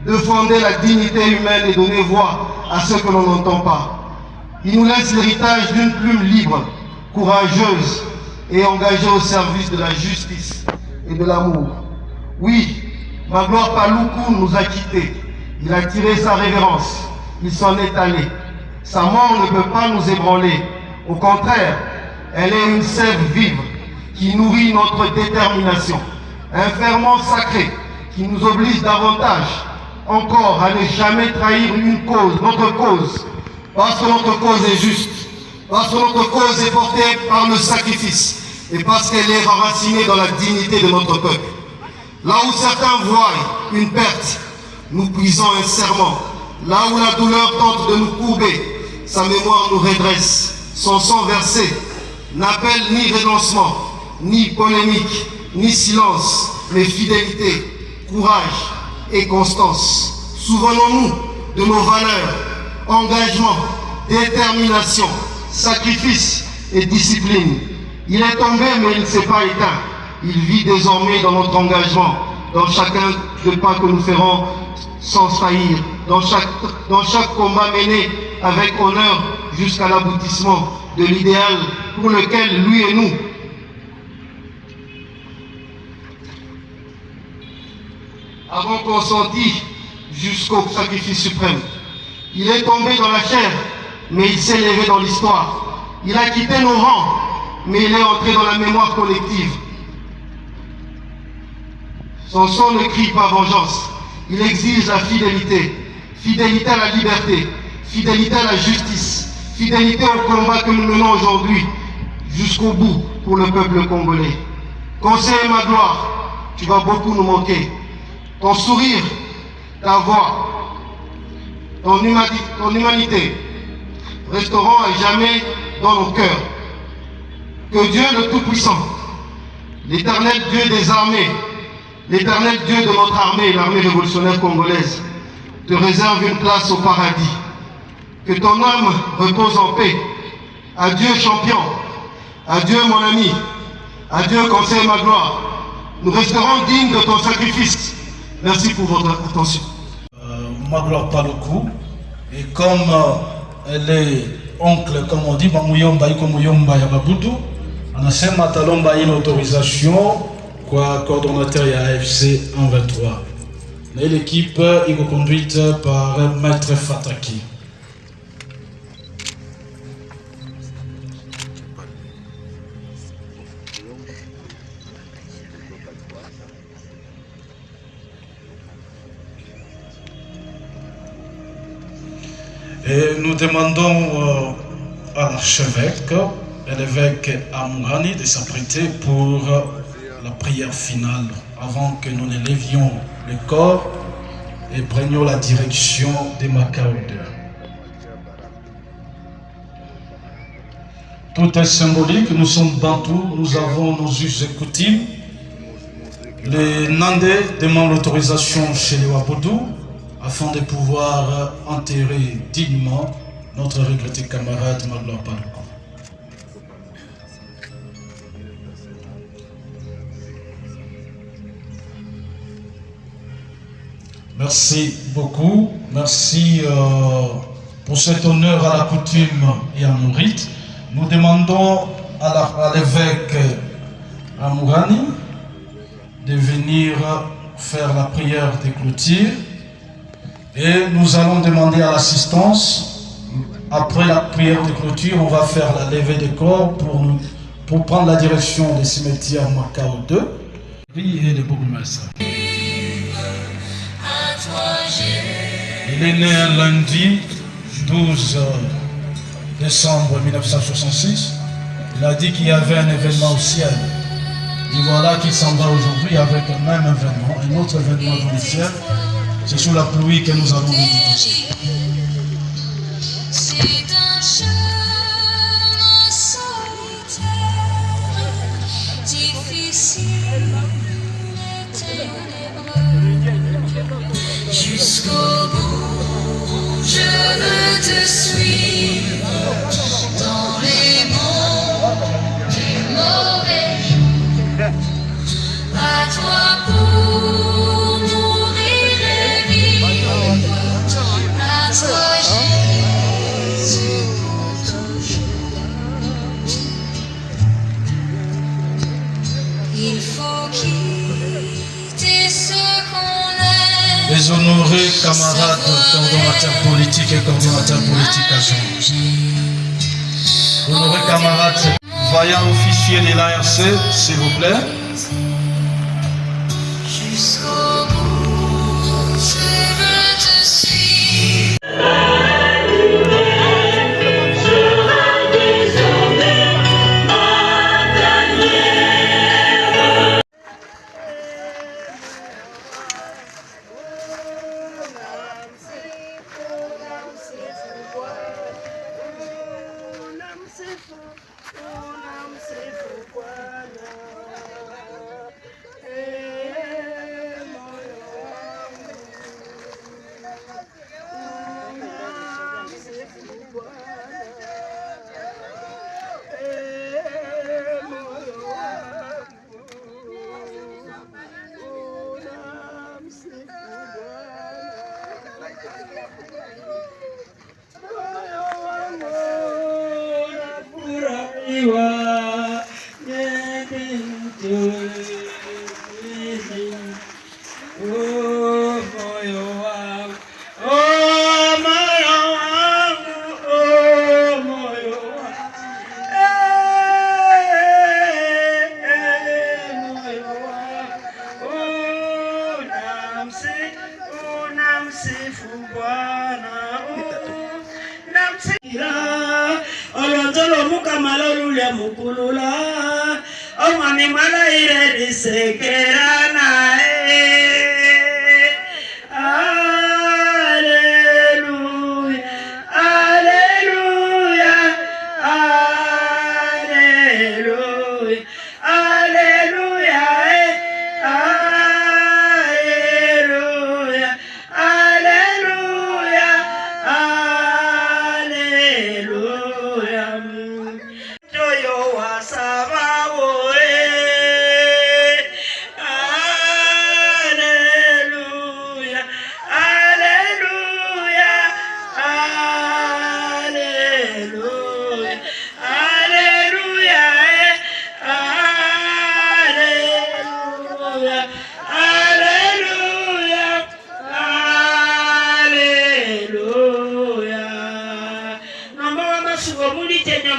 défendait la dignité humaine et donnait voix à ceux que l'on n'entend pas. Il nous laisse l'héritage d'une plume libre, courageuse et engagée au service de la justice et de l'amour. Oui, Magloire Paluku nous a quittés. Il a tiré sa révérence. Il s'en est allé. Sa mort ne peut pas nous ébranler. Au contraire, elle est une sève vive qui nourrit notre détermination. Un ferment sacré qui nous oblige davantage encore à ne jamais trahir une cause, notre cause. Parce que notre cause est juste. Parce que notre cause est portée par le sacrifice. Et parce qu'elle est enracinée dans la dignité de notre peuple. Là où certains voient une perte, nous puisons un serment. Là où la douleur tente de nous courber, sa mémoire nous redresse. Son sang versé n'appelle ni renoncement, ni polémique, ni silence, mais fidélité, courage et constance. Souvenons-nous de nos valeurs, engagement, détermination, sacrifice et discipline. Il est tombé, mais il ne s'est pas éteint. Il vit désormais dans notre engagement, dans chacun des pas que nous ferons sans faillir, dans chaque combat mené avec honneur jusqu'à l'aboutissement de l'idéal pour lequel lui et nous avons consenti jusqu'au sacrifice suprême. Il est tombé dans la chair, mais il s'est levé dans l'histoire. Il a quitté nos rangs, mais il est entré dans la mémoire collective. Son sang ne crie pas vengeance. Il exige la fidélité. Fidélité à la liberté. Fidélité à la justice. Fidélité au combat que nous menons aujourd'hui jusqu'au bout pour le peuple congolais. Conseiller Magloire, tu vas beaucoup nous manquer. Ton sourire, ta voix, ton humanité resteront à jamais dans nos cœurs. Que Dieu le Tout-Puissant, l'éternel Dieu des armées, l'éternel Dieu de notre armée, l'armée révolutionnaire congolaise, te réserve une place au paradis. Que ton âme repose en paix. Adieu champion, adieu mon ami, adieu conseiller Magloire. nous resterons dignes de ton sacrifice. Merci pour votre attention. Magloire Paluku, et comme elle est oncle, comme on dit, Mamuyomba iko Muyomba ya Babudu, anasema talomba une autorisation kwa coordonnateur ya AFC 123. Et l'équipe est conduite par Maître Fataki. Et nous demandons à l'archevêque et l'évêque Amourani de s'apprêter pour la prière finale avant que nous ne levions le corps et prenions la direction de Macao 2. Tout est symbolique, nous sommes bantous, nous avons nos us et coutumes. Les Nandais demandent l'autorisation chez les Waboudou afin de pouvoir enterrer dignement notre regretté camarade Magloire Paluku. Merci beaucoup, merci pour cet honneur à la coutume et à nos rites. Nous demandons à l'évêque Amourani de venir faire la prière de clôture et nous allons demander à l'assistance. Après la prière de clôture, on va faire la levée des corps pour prendre la direction des cimetières Macao 2 et les bourgmestres. Il est né un lundi 12 décembre 1966. Il a dit qu'il y avait un événement au ciel. Et voilà qu'il s'en va aujourd'hui avec un même événement, un autre événement dans le ciel. C'est sous la pluie que nous allons méditer. C'est un chemin solitaire, difficile et ténébreux. Jusqu'au bout, je veux te suivre dans les monts du mauvais jour. À toi pour mourir et vivre, à toi Jésus pour toujours. Il faut quitter ce qu'on aime. Les honorés camarades coordonnateurs politiques et coordonnateurs politiques agents. Honorés camarades, vaillants officiers de l'ARC, s'il vous plaît. Jusqu'au bout, je veux te suivre.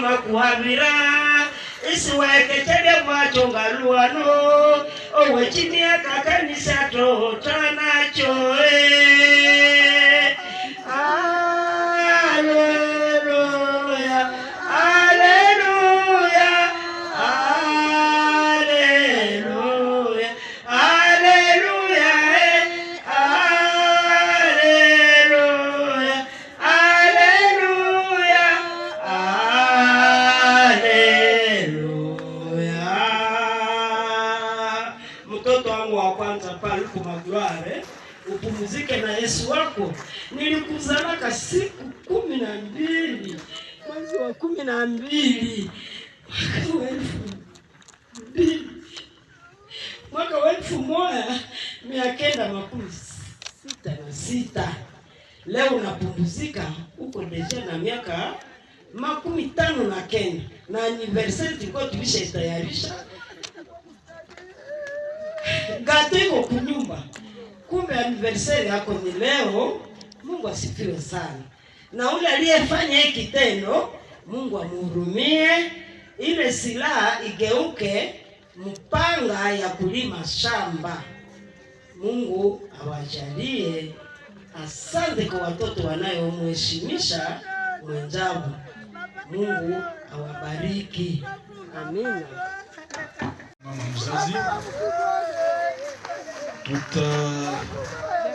makuhabira isiweke chede mwachonga luano owe chini ya kakanisa totanacho Haleluya, haleluya, haleluya, haleluya, haleluya, haleluya, haleluya. Mtoto wangu wa kwanza pale kumagware, upumzike na Yesu wako. Nilikuzalaka siku 12 mwezi wa 12 mwaka wa 1966. Leo unapumzika uko deja na miaka 59 na anniversaire tulikuwa tulishatayarisha gato iko kunyumba. Kumbe anniversaire yako ni leo. Mungu asifiwe sana. Na ule aliyefanya hiki kitendo, Mungu amhurumie, ile silaha igeuke mpanga ya kulima shamba. Mungu awajalie. Asante kwa watoto wanayomheshimisha mwenzao. Mungu awabariki. Amina. Mama mzazi,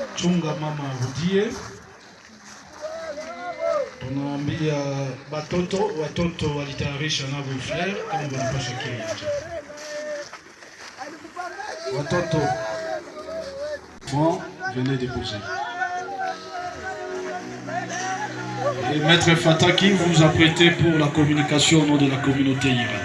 tutachunga mama arudie. Tunaambia watoto walitayarisha na vos frères kama wanapasha kia. Watoto, bon, venez déposer. Et Maître Fataki, vous vous apprêtez pour la communication au nom de la communauté Ira.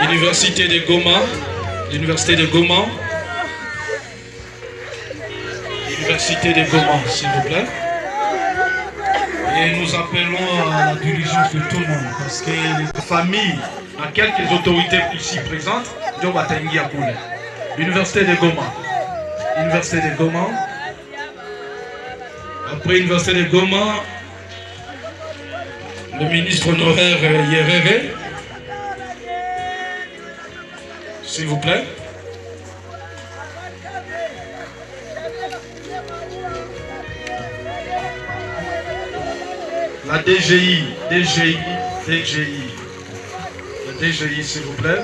Université de Goma, l'université de Goma. Université de Goma, s'il vous plaît. Et nous appelons à la diligence de tout le monde parce que les familles, à quelques autorités ici présentes, l'université de Goma. Université de Goma. Après l'université de Goma, le ministre honoraire Yerere. S'il vous plaît. La DGI. La DGI, s'il vous plaît.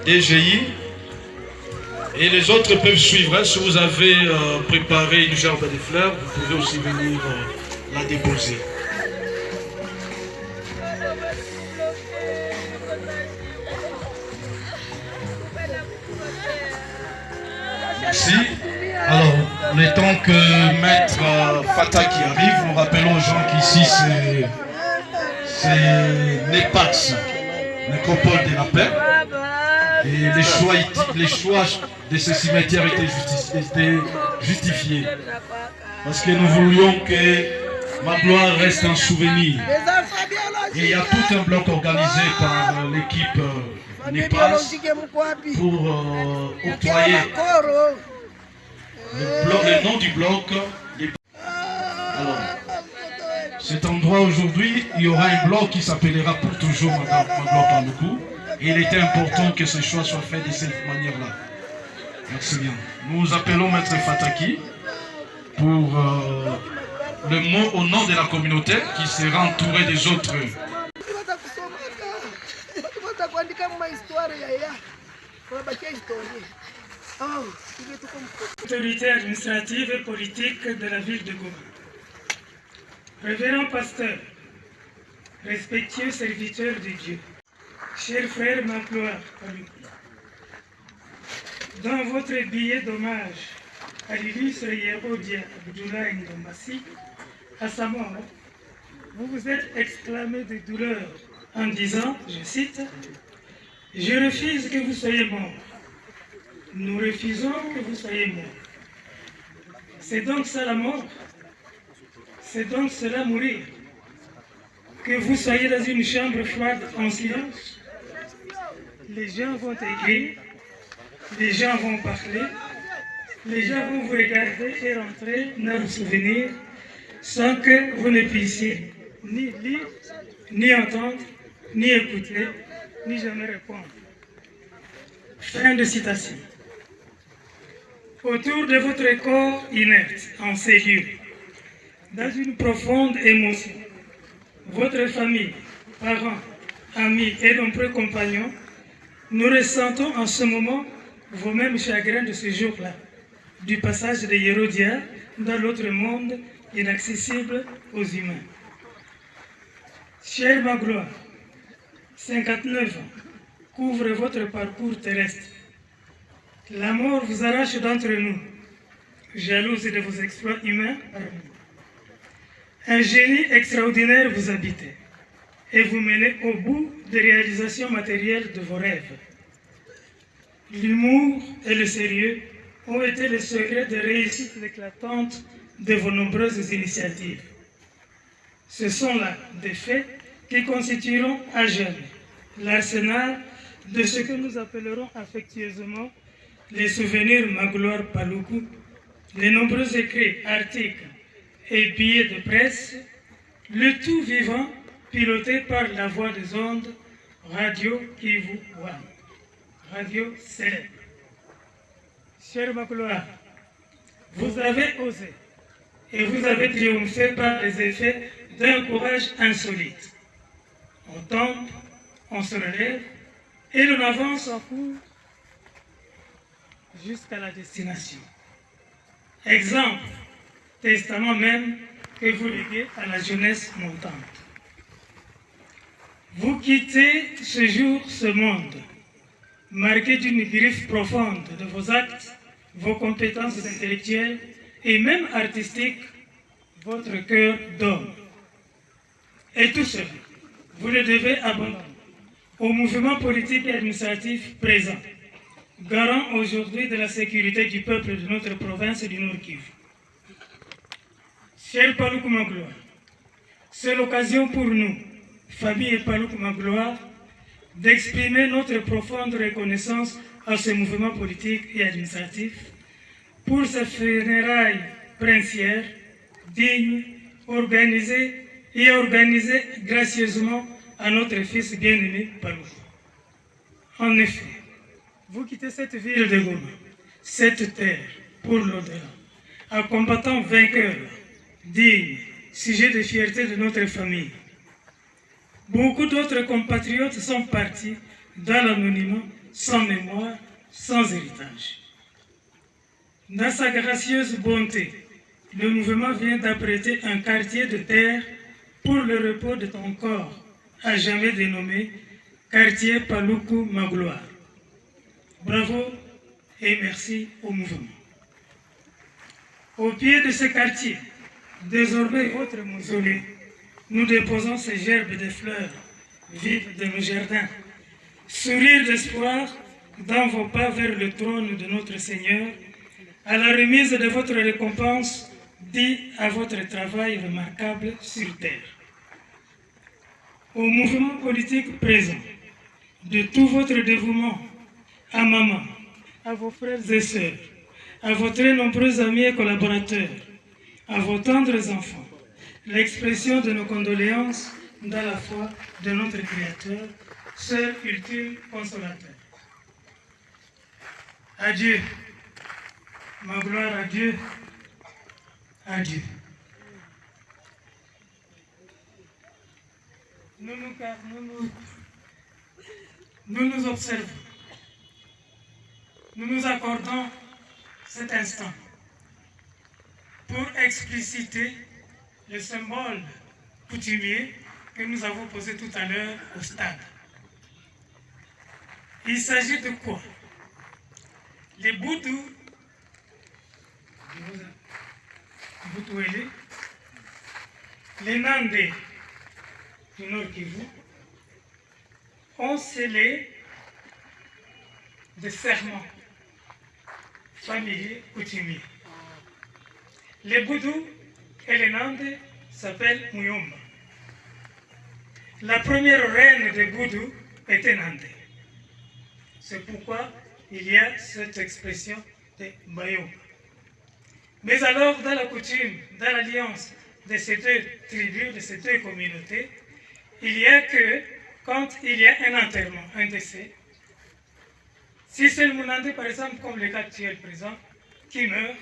DGI. Et les autres peuvent suivre. Si vous avez préparé une gerbe de fleurs, vous pouvez aussi venir la déposer. Merci. Alors, le temps que Maître Fataki arrive, nous rappelons aux gens qu'ici c'est Nepax, nécropole de la paix. Et les choix de ce cimetière étaient justifiés. Parce que nous voulions que Magloire reste un souvenir. Et il y a tout un bloc organisé par l'équipe Nepax pour octroyer le nom du bloc. Alors, cet endroit aujourd'hui, il y aura un bloc qui s'appellera pour toujours Madame Magloire Paluku. Et il était important que ce choix soit fait de cette manière-là. Merci bien. Nous appelons Maître Fataki pour le mot au nom de la communauté qui sera entourée des autres. Autorité administrative et politique de la ville de Goma. Révérend pasteur, respectueux serviteur de Dieu, cher frère Magloire Paluku, dans votre billet d'hommage à l'illustre Hérodia Abdoulaye Ndombassi, à sa mort, vous vous êtes exclamé de douleur en disant, je cite, « Je refuse que vous soyez mort. Nous refusons que vous soyez mort. » C'est donc ça la mort. C'est donc cela mourir. Que vous soyez dans une chambre froide en silence. Les gens vont écrire, les gens vont parler, les gens vont vous regarder et rentrer dans vos souvenirs sans que vous ne puissiez ni lire, ni entendre, ni écouter, ni jamais répondre. Fin de citation. Autour de votre corps inerte, en cellule, dans une profonde émotion, votre famille, parents, amis et nombreux compagnons, nous ressentons en ce moment vos mêmes chagrins de ce jour-là, du passage de Hérodia dans l'autre monde inaccessible aux humains. Cher Magloire, 59 ans, couvre votre parcours terrestre. La mort vous arrache d'entre nous, jalouse de vos exploits humains parmi nous. Un génie extraordinaire vous habitait et vous menez au bout des réalisations matérielles de vos rêves. L'humour et le sérieux ont été les secrets de réussite éclatante de vos nombreuses initiatives. Ce sont là des faits qui constitueront à jamais l'arsenal de ce que nous appellerons affectueusement les souvenirs Magloire Paluku, les nombreux écrits, articles et billets de presse, le tout vivant piloté par la voix des ondes, Radio Kivu One, radio célèbre. Cher Magloire, vous avez osé et vous avez triomphé par les effets d'un courage insolite. On tombe, on se relève et l'on avance en cours jusqu'à la destination. Exemple, testament même que vous léguez à la jeunesse montante. Vous quittez ce jour ce monde, marqué d'une griffe profonde de vos actes, vos compétences intellectuelles et même artistiques, votre cœur d'homme. Et tout cela, vous le devez abandonner au mouvement politique et administratif présent, garant aujourd'hui de la sécurité du peuple de notre province du Nord Kivu. Cher Paluku Magloire, c'est l'occasion pour nous, famille Paluku Magloire, d'exprimer notre profonde reconnaissance à ce mouvement politique et administratif pour sa funérailles princière, digne, organisée gracieusement à notre fils bien-aimé Paluku. En effet, vous quittez cette ville de Goma, cette terre pour l'au-delà, un combattant vainqueur, digne, sujet de fierté de notre famille. Beaucoup d'autres compatriotes sont partis dans l'anonymat, sans mémoire, sans héritage. Dans sa gracieuse bonté, le mouvement vient d'apprêter un quartier de terre pour le repos de ton corps, à jamais dénommé quartier Paluku Magloire. Bravo et merci au mouvement. Au pied de ce quartier, désormais votre mausolée, nous déposons ces gerbes de fleurs vives de nos jardins. Sourire d'espoir dans vos pas vers le trône de notre Seigneur, à la remise de votre récompense due à votre travail remarquable sur terre. Au mouvement politique présent, de tout votre dévouement, à maman, à vos frères et sœurs, à vos très nombreux amis et collaborateurs, à vos tendres enfants, l'expression de nos condoléances dans la foi de notre Créateur seul ultime consolateur. Adieu, ma gloire à Dieu, adieu. Nous nous observons, nous nous accordons cet instant pour expliciter le symbole coutumier que nous avons posé tout à l'heure au stade. Il s'agit de quoi? Les Boudous, les Nandés du Nord Kivu ont scellé des serments familiers coutumiers. Les Boudous et les Nandés s'appellent Muyomba. La première reine des Boudous était Nandé. C'est pourquoi il y a cette expression de Bayomba. Mais alors, dans la coutume, dans l'alliance de ces deux tribus, de ces deux communautés, il y a que, quand il y a un enterrement, un décès, si c'est le Mounandé, par exemple, comme le cas actuel présent, qui meurt,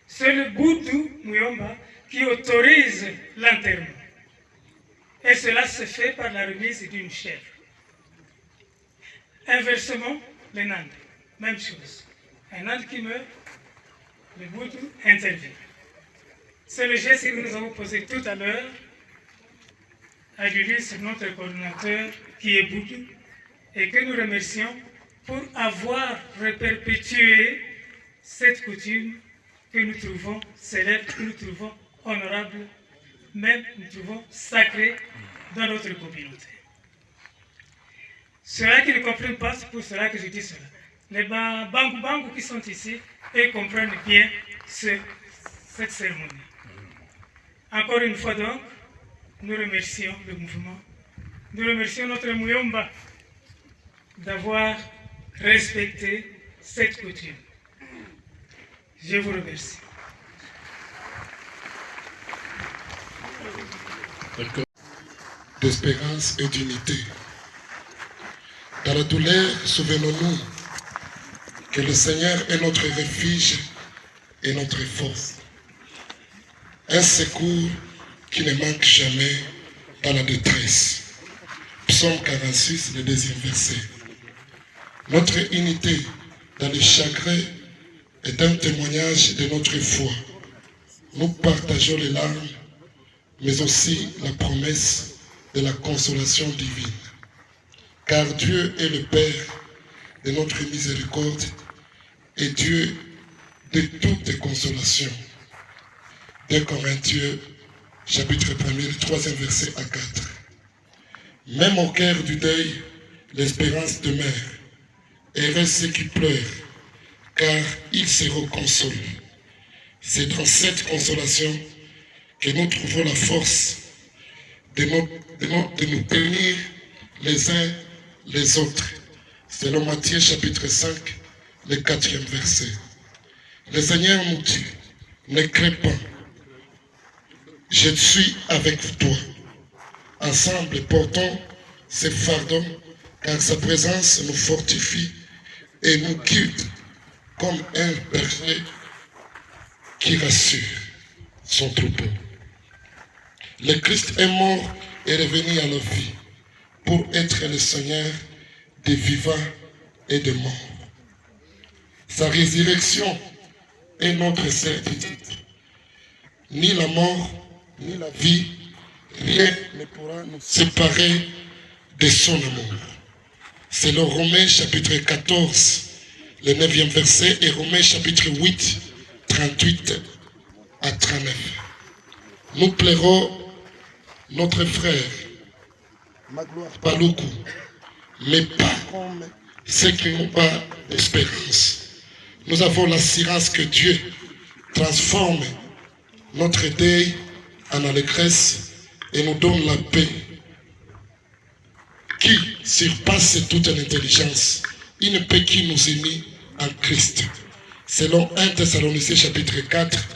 c'est le Boudou Muyomba qui autorise l'enterrement. Et cela se fait par la remise d'une chèvre. Inversement, les Nandés, même chose. Un Nande qui meurt, le Boudou intervient. C'est le geste que nous avons posé tout à l'heure à Julius, notre coordinateur qui est Boudou, et que nous remercions pour avoir reperpétué cette coutume que nous trouvons célèbre, que nous trouvons honorable, même nous trouvons sacrée dans notre communauté. Ceux-là qui ne comprennent pas, c'est pour cela que je dis cela. Les bangou qui sont ici, ils comprennent bien cette cérémonie. Encore une fois donc, nous remercions le mouvement, nous remercions notre Muyomba d'avoir respecté cette coutume. Je vous remercie. D'espérance et d'unité. Dans la douleur, souvenons-nous que le Seigneur est notre refuge et notre force. Un secours qui ne manque jamais dans la détresse. Psaume 46, le 2e verset. Notre unité dans le chagrin est un témoignage de notre foi. Nous partageons les larmes, mais aussi la promesse de la consolation divine. Car Dieu est le Père de notre miséricorde et Dieu de toute consolation. 2 Corinthiens, chapitre 1er, le 3e verset à 4. Même au cœur du deuil, l'espérance demeure. Heureux ceux qui pleurent, car ils seront consolés. C'est dans cette consolation que nous trouvons la force de nous tenir les uns les autres. Selon Matthieu chapitre 5, le 4e verset. Le Seigneur nous dit, ne crains pas, je suis avec toi. Ensemble, portons ce fardeau, car sa présence nous fortifie et nous guide comme un berger qui rassure son troupeau. Le Christ est mort et revenu à la vie pour être le Seigneur des vivants et des morts. Sa résurrection est notre certitude. Ni la mort, ni la vie, rien ne pourra nous séparer de son amour. C'est le Romains chapitre 14, le 9e verset, et Romains chapitre 8, 38 à 39. Nous plairons notre frère Paloukou, mais pas comme ceux qui n'ont pas d'espérance. Nous avons l'assurance que Dieu transforme notre deuil en allégresse et nous donne la paix qui surpasse toute l'intelligence, une paix qui nous unit en Christ. Selon 1 Thessaloniciens chapitre 4,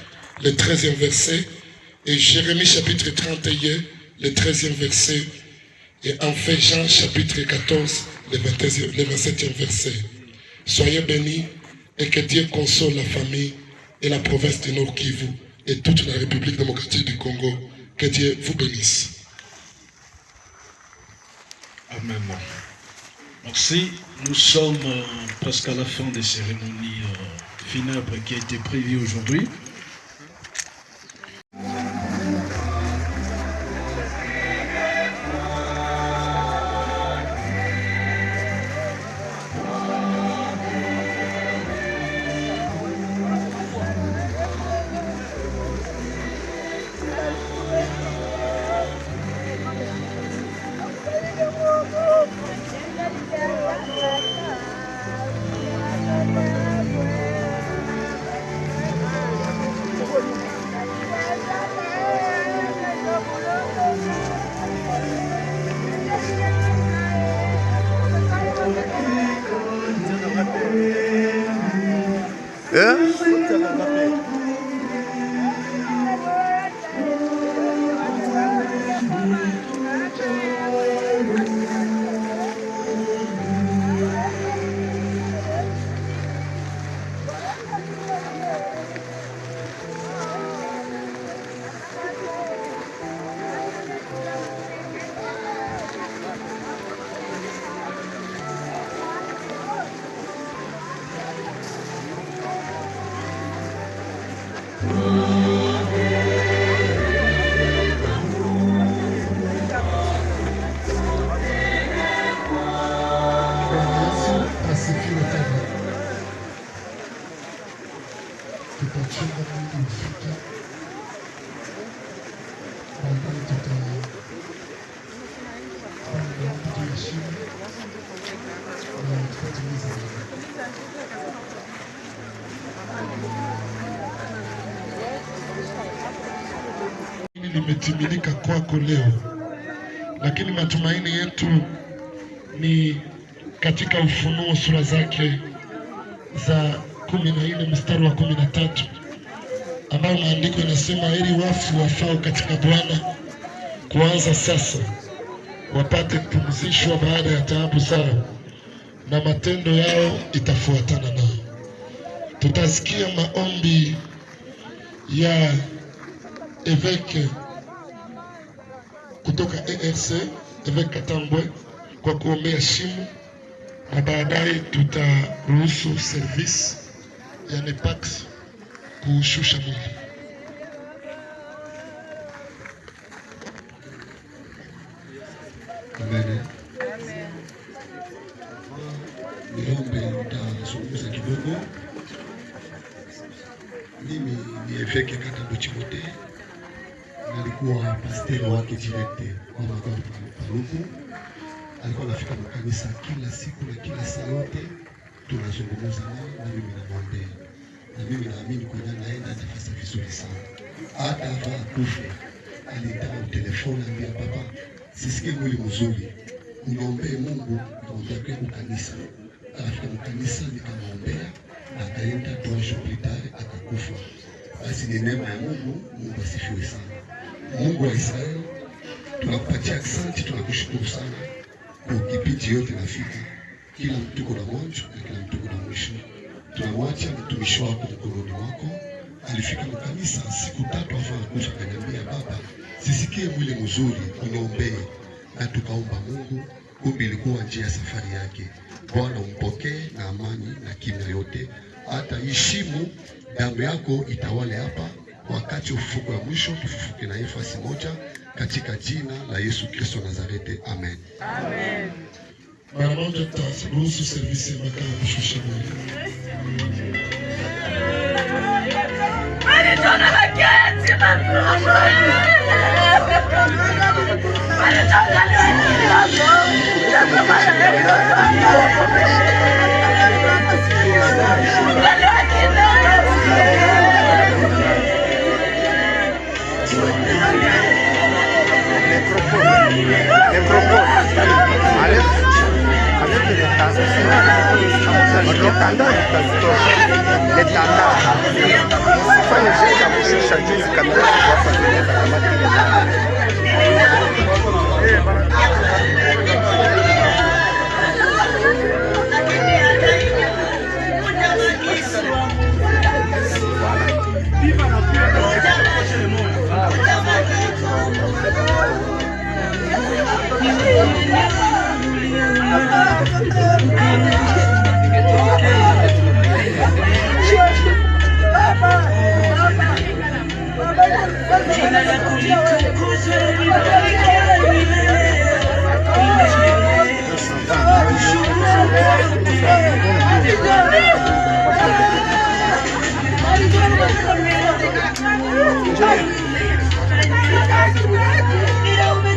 le 13e verset, et Jérémie chapitre 31, le 13e verset, Et enfin Jean chapitre 14, le 27e verset. Soyez bénis et que Dieu console la famille et la province du Nord Kivu et toute la République démocratique du Congo. Que Dieu vous bénisse. Amen. Merci. Nous sommes presque à la fin des cérémonies funèbres qui a été prévues aujourd'hui. Limetimilika kwako leo, lakini matumaini yetu ni katika Ufunuo sura zake za 14 mstari wa 13, ambayo maandiko yanasema, heri wafu wafao katika Bwana kuanza sasa, wapate kupumzishwa baada ya taabu zao, na matendo yao itafuatana nao. Tutasikia maombi ya Eveke kutoka ERC, Eveke Katambwe, kwa kuombea shimo, na baadaye tutaruhusu service ya NEPAX kushusha mwili. Amen. Niombe nitazungumza kidogo. Mimi ni Eveke Katambwe Chimote, nalikuwa pastor wake direct kwa Magari Paluku. Alikuwa anafika makanisa kila siku na kila saa yote tunazungumza naye, na mimi namwombea, na mimi naamini kwa naenda atafanya vizuri sana. Hata hapa akufe alitaka telefoni ambia, papa sisikie mwili mzuri, uniombee Mungu aondoke kwa kanisa. Afika kanisa nikamwombea, akaenda 2 jours plus tard akakufa. Basi ni neema ya Mungu. Mungu asifiwe sana. Mungu wa Israeli, tunakupatia asante, tunakushukuru sana kwa kipindi yote nafika. Kila mtu kuna mwanzo na kila mtu kuna mwisho. Tunamwacha mtumishi wako mkononi wako. Alifika kanisa siku 3 afa kufa, akaniambia, baba sisikie mwili mzuri, uniombee. Na tukaomba Mungu, kumbe ilikuwa njia ya safari yake. Bwana umpokee na amani na kimya yote, hata heshimu damu yako itawale hapa. Wakati ufufuko wa mwisho tufufuke na nafasi moja, katika jina la Yesu Kristo Nazareti, amen. Amen. Mara moja tutaruhusu service ya makao kushusha mwili. Letanda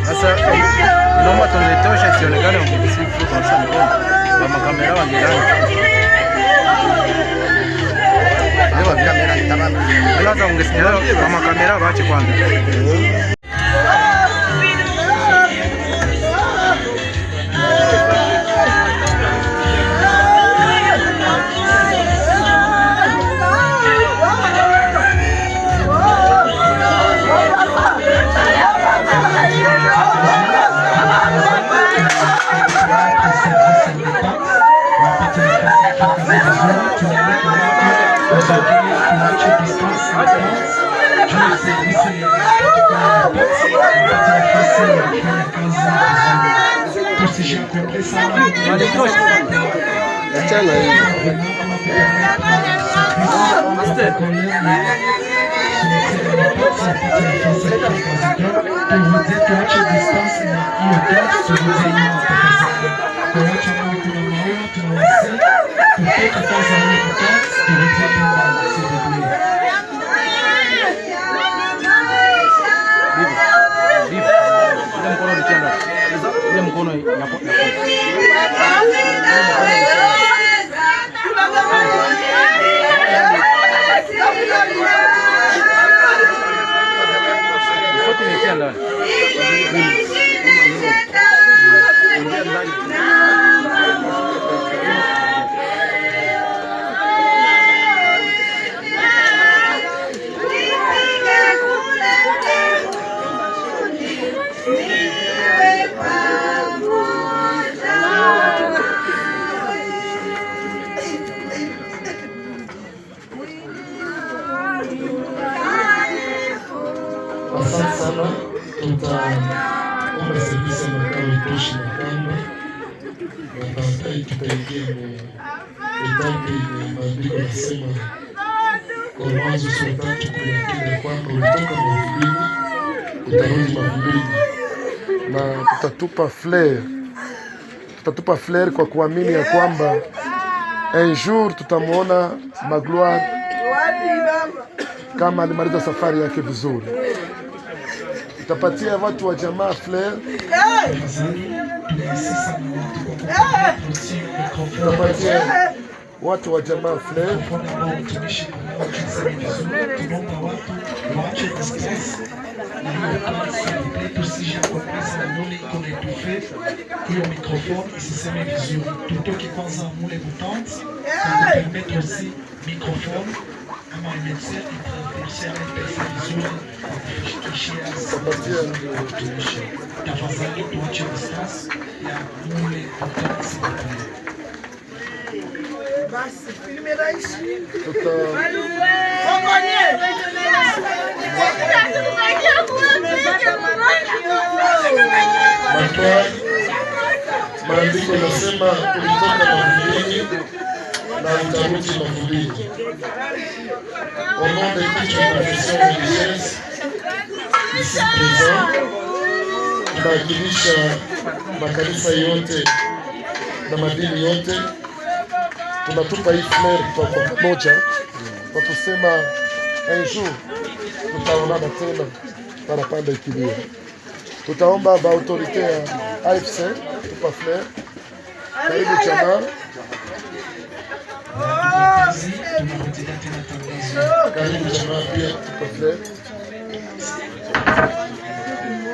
Sasa naomba tungetosha sionekane ukisifu kwa sababu wa makamera wangelani. Leo kamera nitabana. Lazima ungesikia kwa makamera waache kwanza. Asante sana, tutaomba servisi ya makao itoshi makamba na baadaye tutaingia etape yenye maandiko yanasema kwa Mwanzo sura 3:10 kwamba ulitoka mavumbini utarudi mavumbini, na tutatupa flair kwa kuamini ya kwamba un jour tutamuona Magloire kama alimaliza safari yake vizuri. Tutapatia watu wa jamaa flair, tutapatia watu wa jamaa flair. Hiyo microphone isiseme vizuri, tutoke kwanza mule mutante na permettre aussi microphone ama médecin intervention pesa vizuri kufikishia kutumisha. Tafadhali tuache distance ya mule mutante. Basi filme raishi maandiko yanasema ulitoka mavumbini na utarudi mavumbini. Au nom de toute confession religieuse ici présent, tunawakilisha makanisa yote na madini yote, tunatupa hii flair kwa pamoja kwa kusema un jour tutaonana tena parapanda ikilia. Tutaomba ba autorite ya AFC tupa flair. Karibu chama. Karibu chama pia tupa flair.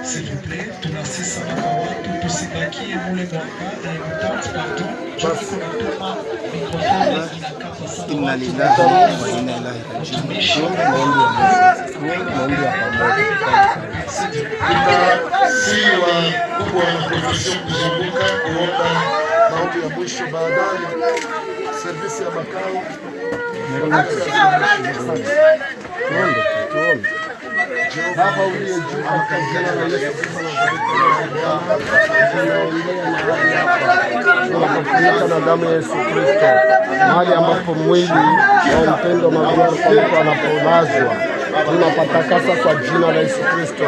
S'il vous plaît, tunasisa kwa watu tusibakie mule mwaka na mtante pardon. Choko na tuma mikrofoni inakapa sana. Inalillahi wa inna ilaihi raji'un. Maombi ya pamoja. Si wakubwa wa profession kuzunguka kuomba maombi ya mwisho, baadaye servisi ya makao. Baba uliye juu, katika jina la Yesu Kristo tunakufunika na damu ya Yesu Kristo, mahali ambapo mwili wa mpendo Magloire anapolazwa tunapatakasa kwa jina la Yesu Kristo.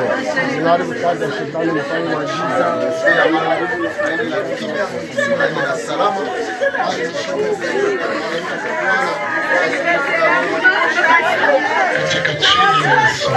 Tunaharibu kazi ya shetani, mfalme wa giza, na salama katika chini ya Yesu.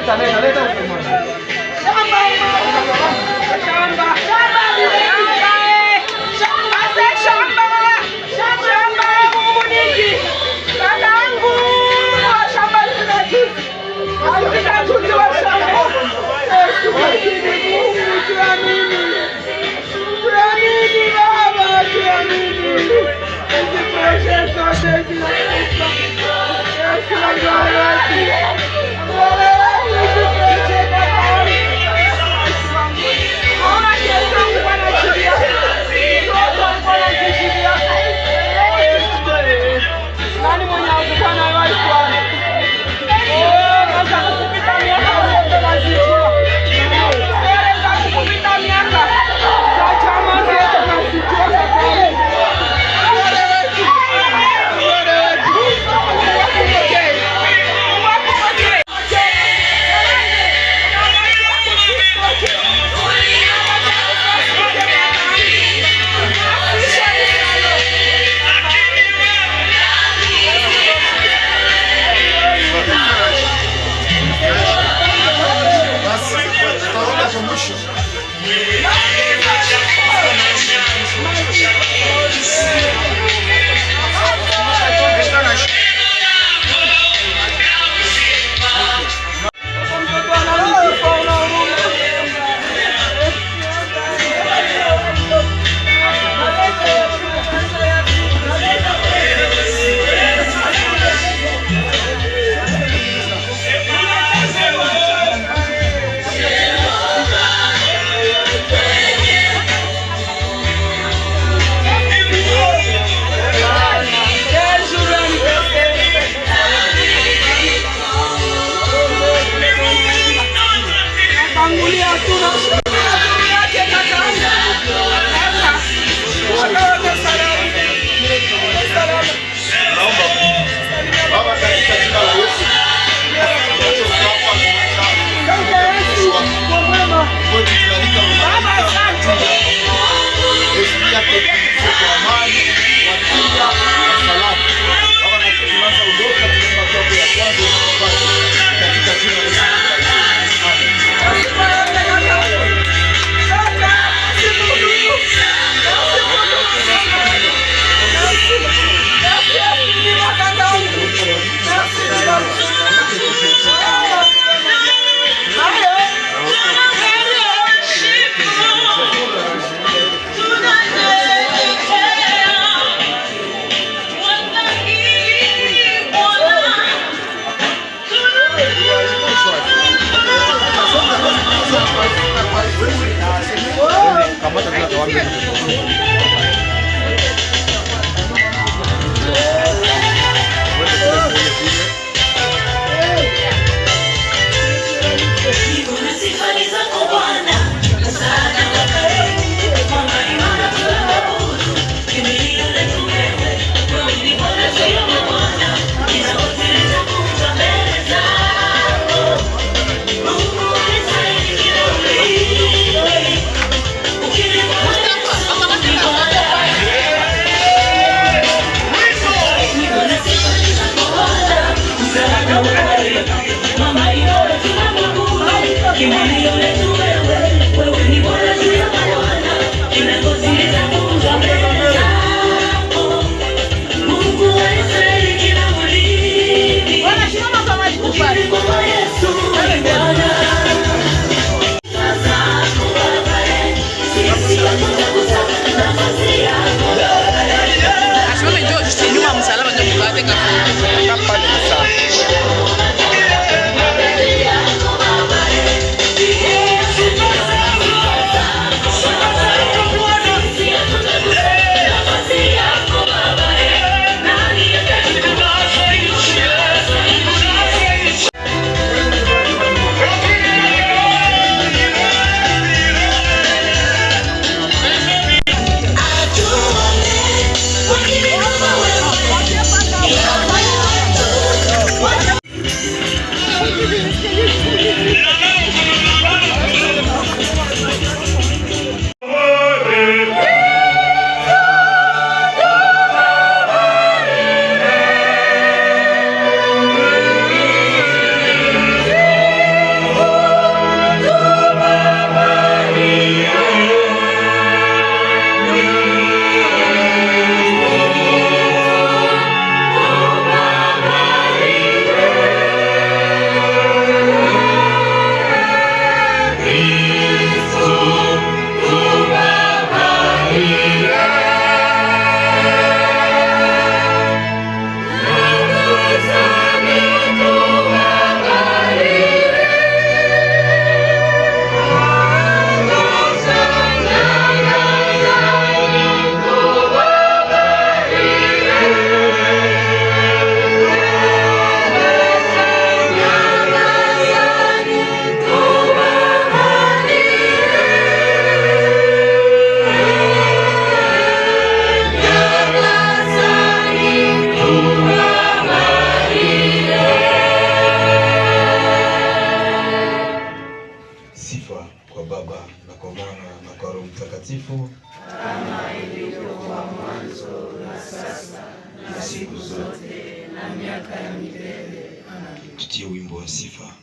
Yes, zote na miaka ya milele. Amen. Tutie wimbo wa sifa.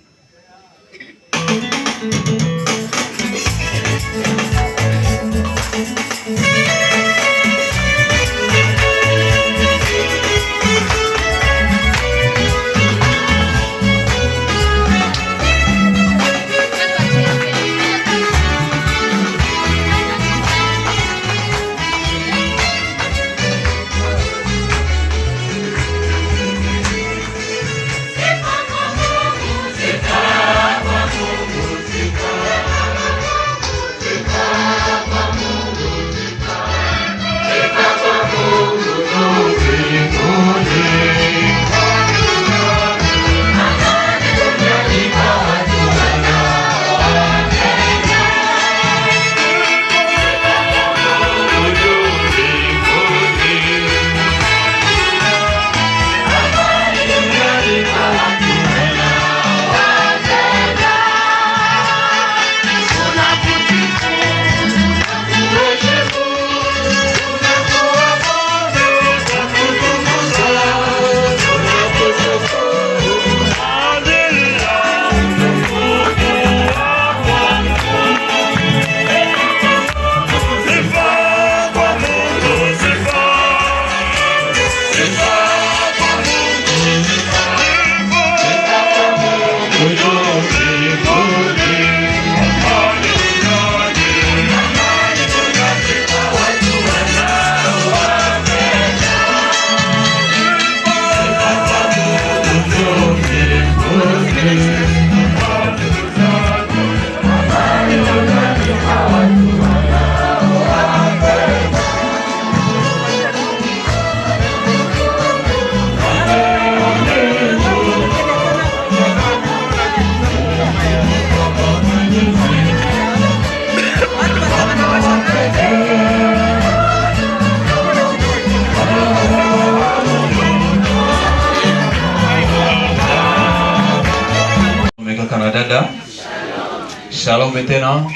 Shalom tena.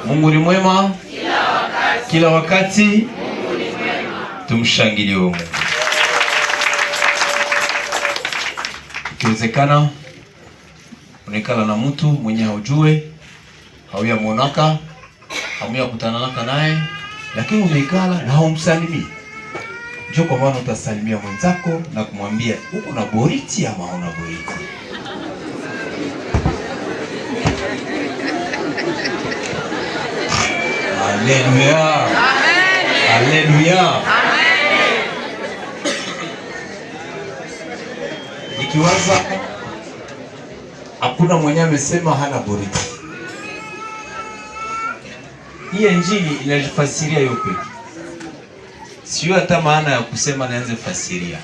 Mungu ni mwema kila wakati. Tumshangilie Mungu. Ikiwezekana unikala na mtu mwenye haujue, hauya monaka, hauya kutanana naye, lakini umekala na haumsalimii. Njoo kwa maana utasalimia mwenzako na kumwambia uko na boriti ama huna boriti. Haleluya. Amen. Haleluya. Amen. Nikiwaza hakuna mwenye amesema hana boriti. Hii injili inajifasiria yote. Sio hata maana ya kusema naanze fasiria.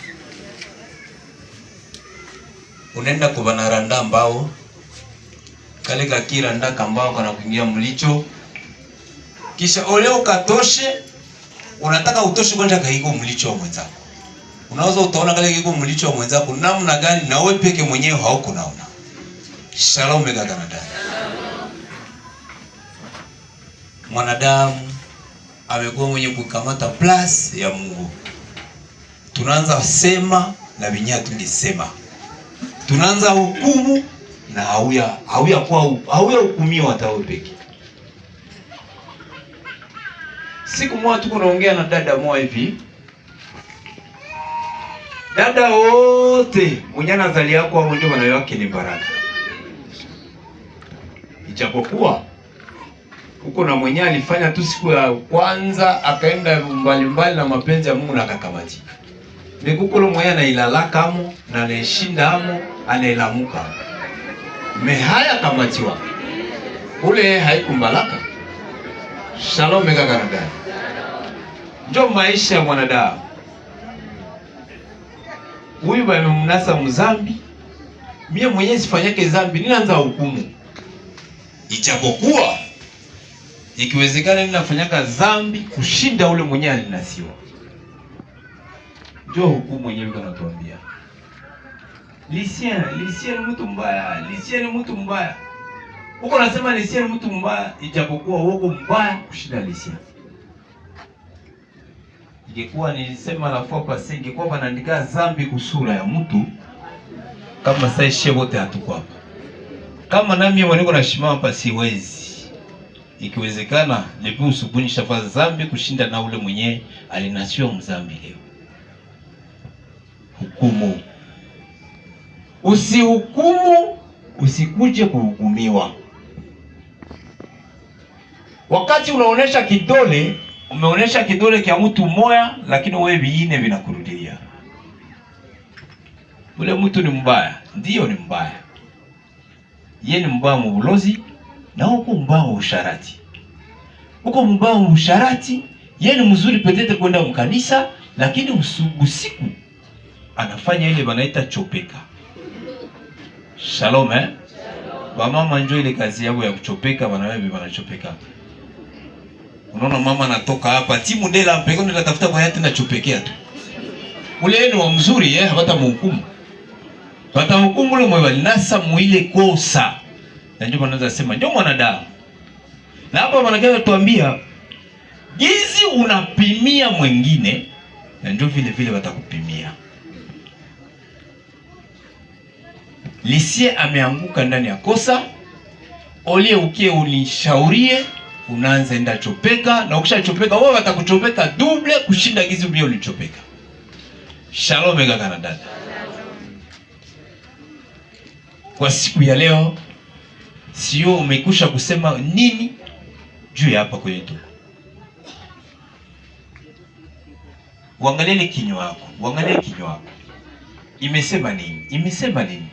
Unaenda kubanaranda mbao kale kakira ndaka mbao kana kuingia mlicho. Kisha ole ukatoshe, unataka utoshe kwanza kaiko mlicho wa mwenzako. Unaweza utaona kale kaiko mlicho wa mwenzako namna gani na wewe peke mwenyewe hauko naona. Shalom Canada. Mwanadamu amekuwa mwenye kukamata plus ya Mungu. Tunaanza sema na vinyia tungesema. Tunaanza hukumu na hauya hukumiwa hata wewe peke. Siku moja tuko naongea na dada moja hivi. Dada wote mwenye nazali yako au ndio maana yake ni baraka. Ijapokuwa huko na mwenye alifanya tu siku ya kwanza akaenda mbali na mapenzi ya Mungu na akakamati. Nikukolo mwenye anailalaka amo na anashinda amo anailamuka. Mehaya kamatiwa. Ule haikumbalaka. Shalom Canada. Ndio maisha ya mwanadamu. Huyu bamemnasa mzambi. Mimi mwenyewe sifanyake dhambi, ninaanza hukumu. Ijapokuwa ikiwezekana ninafanyaka dhambi kushinda ule mwenyewe alinasiwa. Ndio hukumu mwenyewe anatuambia. Lucien ni mtu mbaya, Lucien ni mtu mbaya. Uko nasema Lucien ni mtu mbaya, ijapokuwa uko mbaya kushinda Lucien. Ingekuwa nilisema la fois passée, ingekuwa wanaandika zambi kusura ya mtu kama sasa ishe wote hatuko hapa. Kama nami mwenyewe na shima hapa siwezi. Ikiwezekana lepi usubuni shafa zambi kushinda na ule mwenye alinasiwa mzambi leo. Hukumu. Usihukumu, usikuje kuhukumiwa. Wakati unaonesha kidole, umeonesha kidole kia mtu mmoja, lakini wewe viine vinakurudia. Ule mtu ni mbaya, ndiyo ni mbaya. Yeye ni mbaya mbulozi, na huko mbaya usharati. Huko mbaya usharati, yeye ni mzuri petete kwenda mkanisa, lakini usiku anafanya ile wanaita chopeka. Shalom eh? Mama njoo ile kazi yao ya kuchopeka, wanawewe wanachopeka. Unaona mama anatoka hapa, timu ndela mpeko ndio tafuta kwa yati na chopekea tu. Ule ni wa mzuri hata mhukumu. Hata hukumu ule mwe nasa muile kosa. Na ndio wanaweza sema ndio mwanadamu. Na hapa wanataka tuambia gizi unapimia mwingine na ndio vile vile watakupimia. Lisie ameanguka ndani ya kosa, olie ukie unishaurie, unaanza enda chopeka, na ukisha chopeka wewe watakuchopeka double kushinda gizi ubio ulichopeka. Shalom mega Canada. Kwa siku ya leo sio umekusha kusema nini juu ya hapa kwetu. Uangalie kinywa chako, uangalie kinywa chako. Imesema nini? Imesema nini?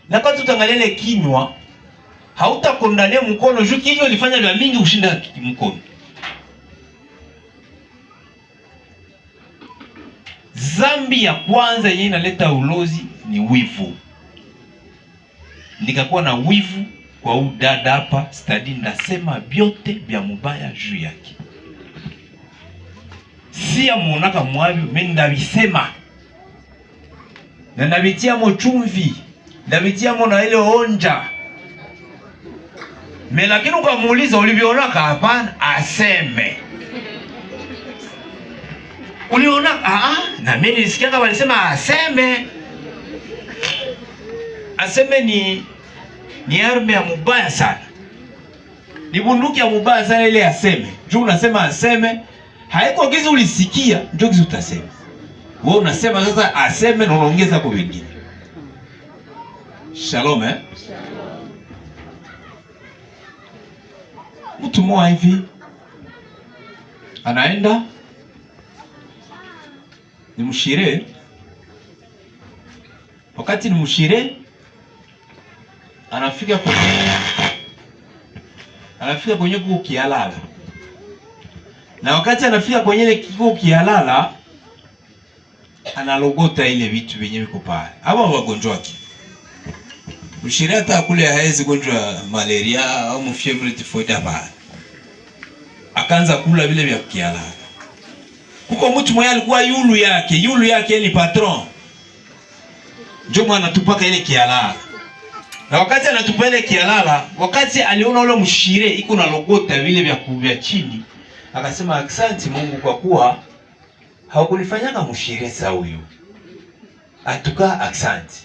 Na kwa tutangalia kinywa, hautakondania mkono juu kinywa ilifanya vya mingi kushinda mkono. Zambi ya kwanza yenye inaleta ulozi ni wivu. Nikakuwa na wivu kwa udada hapa stadi, ndasema vyote vya mubaya juu yake. Si amuonaka mwavyo, mimi ndavisema. Na navitia mo chumvi, navitia mo na ile onja. Me lakini ukamuuliza ulivyoonaka, hapana, aseme. Uliona na mimi nilisikia kama walisema aseme. Aseme ni arme ya mubaya sana. Ni bunduki ya mubaya sana ile aseme. Juu unasema aseme, haiko gizi ulisikia, ndio gizi utasema. Wewe unasema sasa aseme na unaongeza kwa wengine. Shalom eh? Mtu mmoja hivi anaenda ni mshire. Wakati ni mshire anafika kwenye kukialala. Na wakati anafika kwenye ile kialala analogota ile vitu vyenyewe viko pale. Hapa wagonjwa wake. Mshire hata kule haezi gonjwa malaria au mfievre typhoid hapa. Akaanza kula vile vya kialala. Kuko mtu mmoja alikuwa yulu yake ni patron. Ndio mwana anatupaka ile kialala. Na wakati anatupa ile kialala, wakati aliona ule mshire iko na logota vile vya kuvya chini, akasema asante Mungu kwa kuwa haukunifanyanga mshire sa huyu. Atuka asante.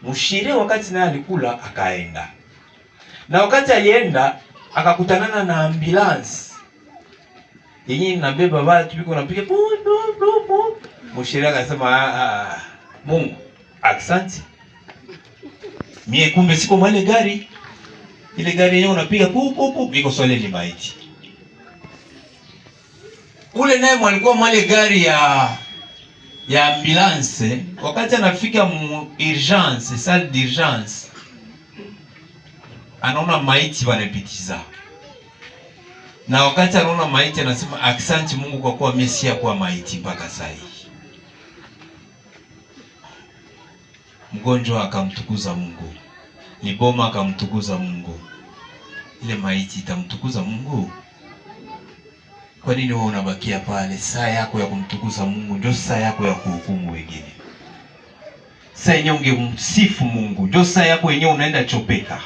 Mshire wakati naye alikula akaenda. Na wakati alienda akakutanana na ambulance. Yenye inabeba watu biko napiga bu. Mshire akasema Mungu asante. Mie kumbe siko mwale gari. Ile gari yenyewe unapiga biko swale ni maiti. Ule naye mwalikuwa mwale gari ya ambulance, wakati anafika mu urgence, salle d'urgence, anaona maiti wanapitiza. Na wakati anaona maiti anasema asante Mungu kwa kuwa mimi si kwa maiti mpaka sasa. Mgonjwa akamtukuza Mungu. Liboma akamtukuza Mungu. Ile maiti itamtukuza Mungu. Kwa nini wewe unabakia pale? Saa yako ya kumtukuza Mungu ndio saa yako ya kuhukumu wengine. Saa yenyewe ungemsifu Mungu ndio saa yako yenyewe unaenda chopeka.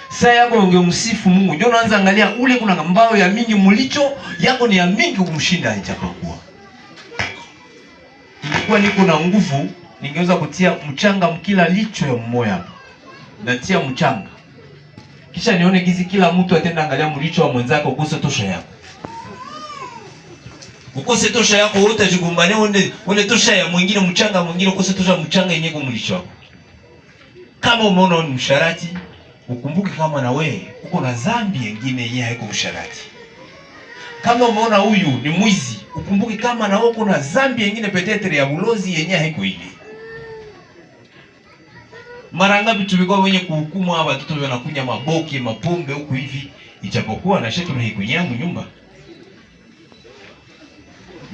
Saa yako ungemsifu Mungu, ndio unaanza angalia ule kuna mbao ya mingi mulicho yako ni ya mingi kumshinda ijapokuwa. Ilikuwa niko na nguvu, ningeweza kutia mchanga mkila licho ya mmoja hapa. Natia mchanga. Kisha nione gizi kila mtu atenda angalia mlicho wa mwenzako ukose tosha yako. Ukose tosha yako wote jigumbane one tosha ya mwingine mchanga mwingine ukose tosha mchanga yenyewe kwa mlicho wako. Kama umeona ni msharati, ukumbuke kama na wewe uko na dhambi nyingine yenyewe haiko msharati. Kama umeona huyu ni mwizi, ukumbuke kama na wewe kuna dhambi nyingine petetre ya ulozi yenyewe haiko ile. Mara ngapi tulikuwa wenye kuhukumu hawa watoto wanakunya maboki, mapombe huku hivi, ijapokuwa na shetu haikunyama nyumba.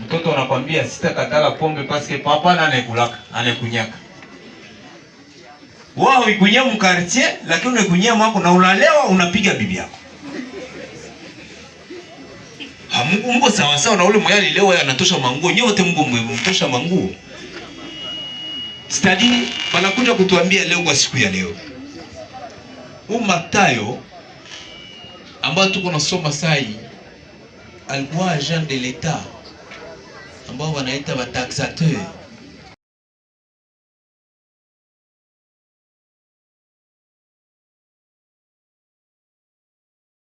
Mtoto anakwambia sitakatala pombe paske papa na anakulaka, anakunyaka. Wao ikunyia mkartie, lakini unekunyia mwako na unalewa unapiga bibi yako. Mungu sawa sawa na ule mwali leo anatosha manguo, nyote Mungu mtosha manguo. Stadi wanakuja kutuambia leo kwa siku ya leo. Mathayo ambao tuko nasoma sai alikuwa agent de l'État ambao wanaita ba taxateur.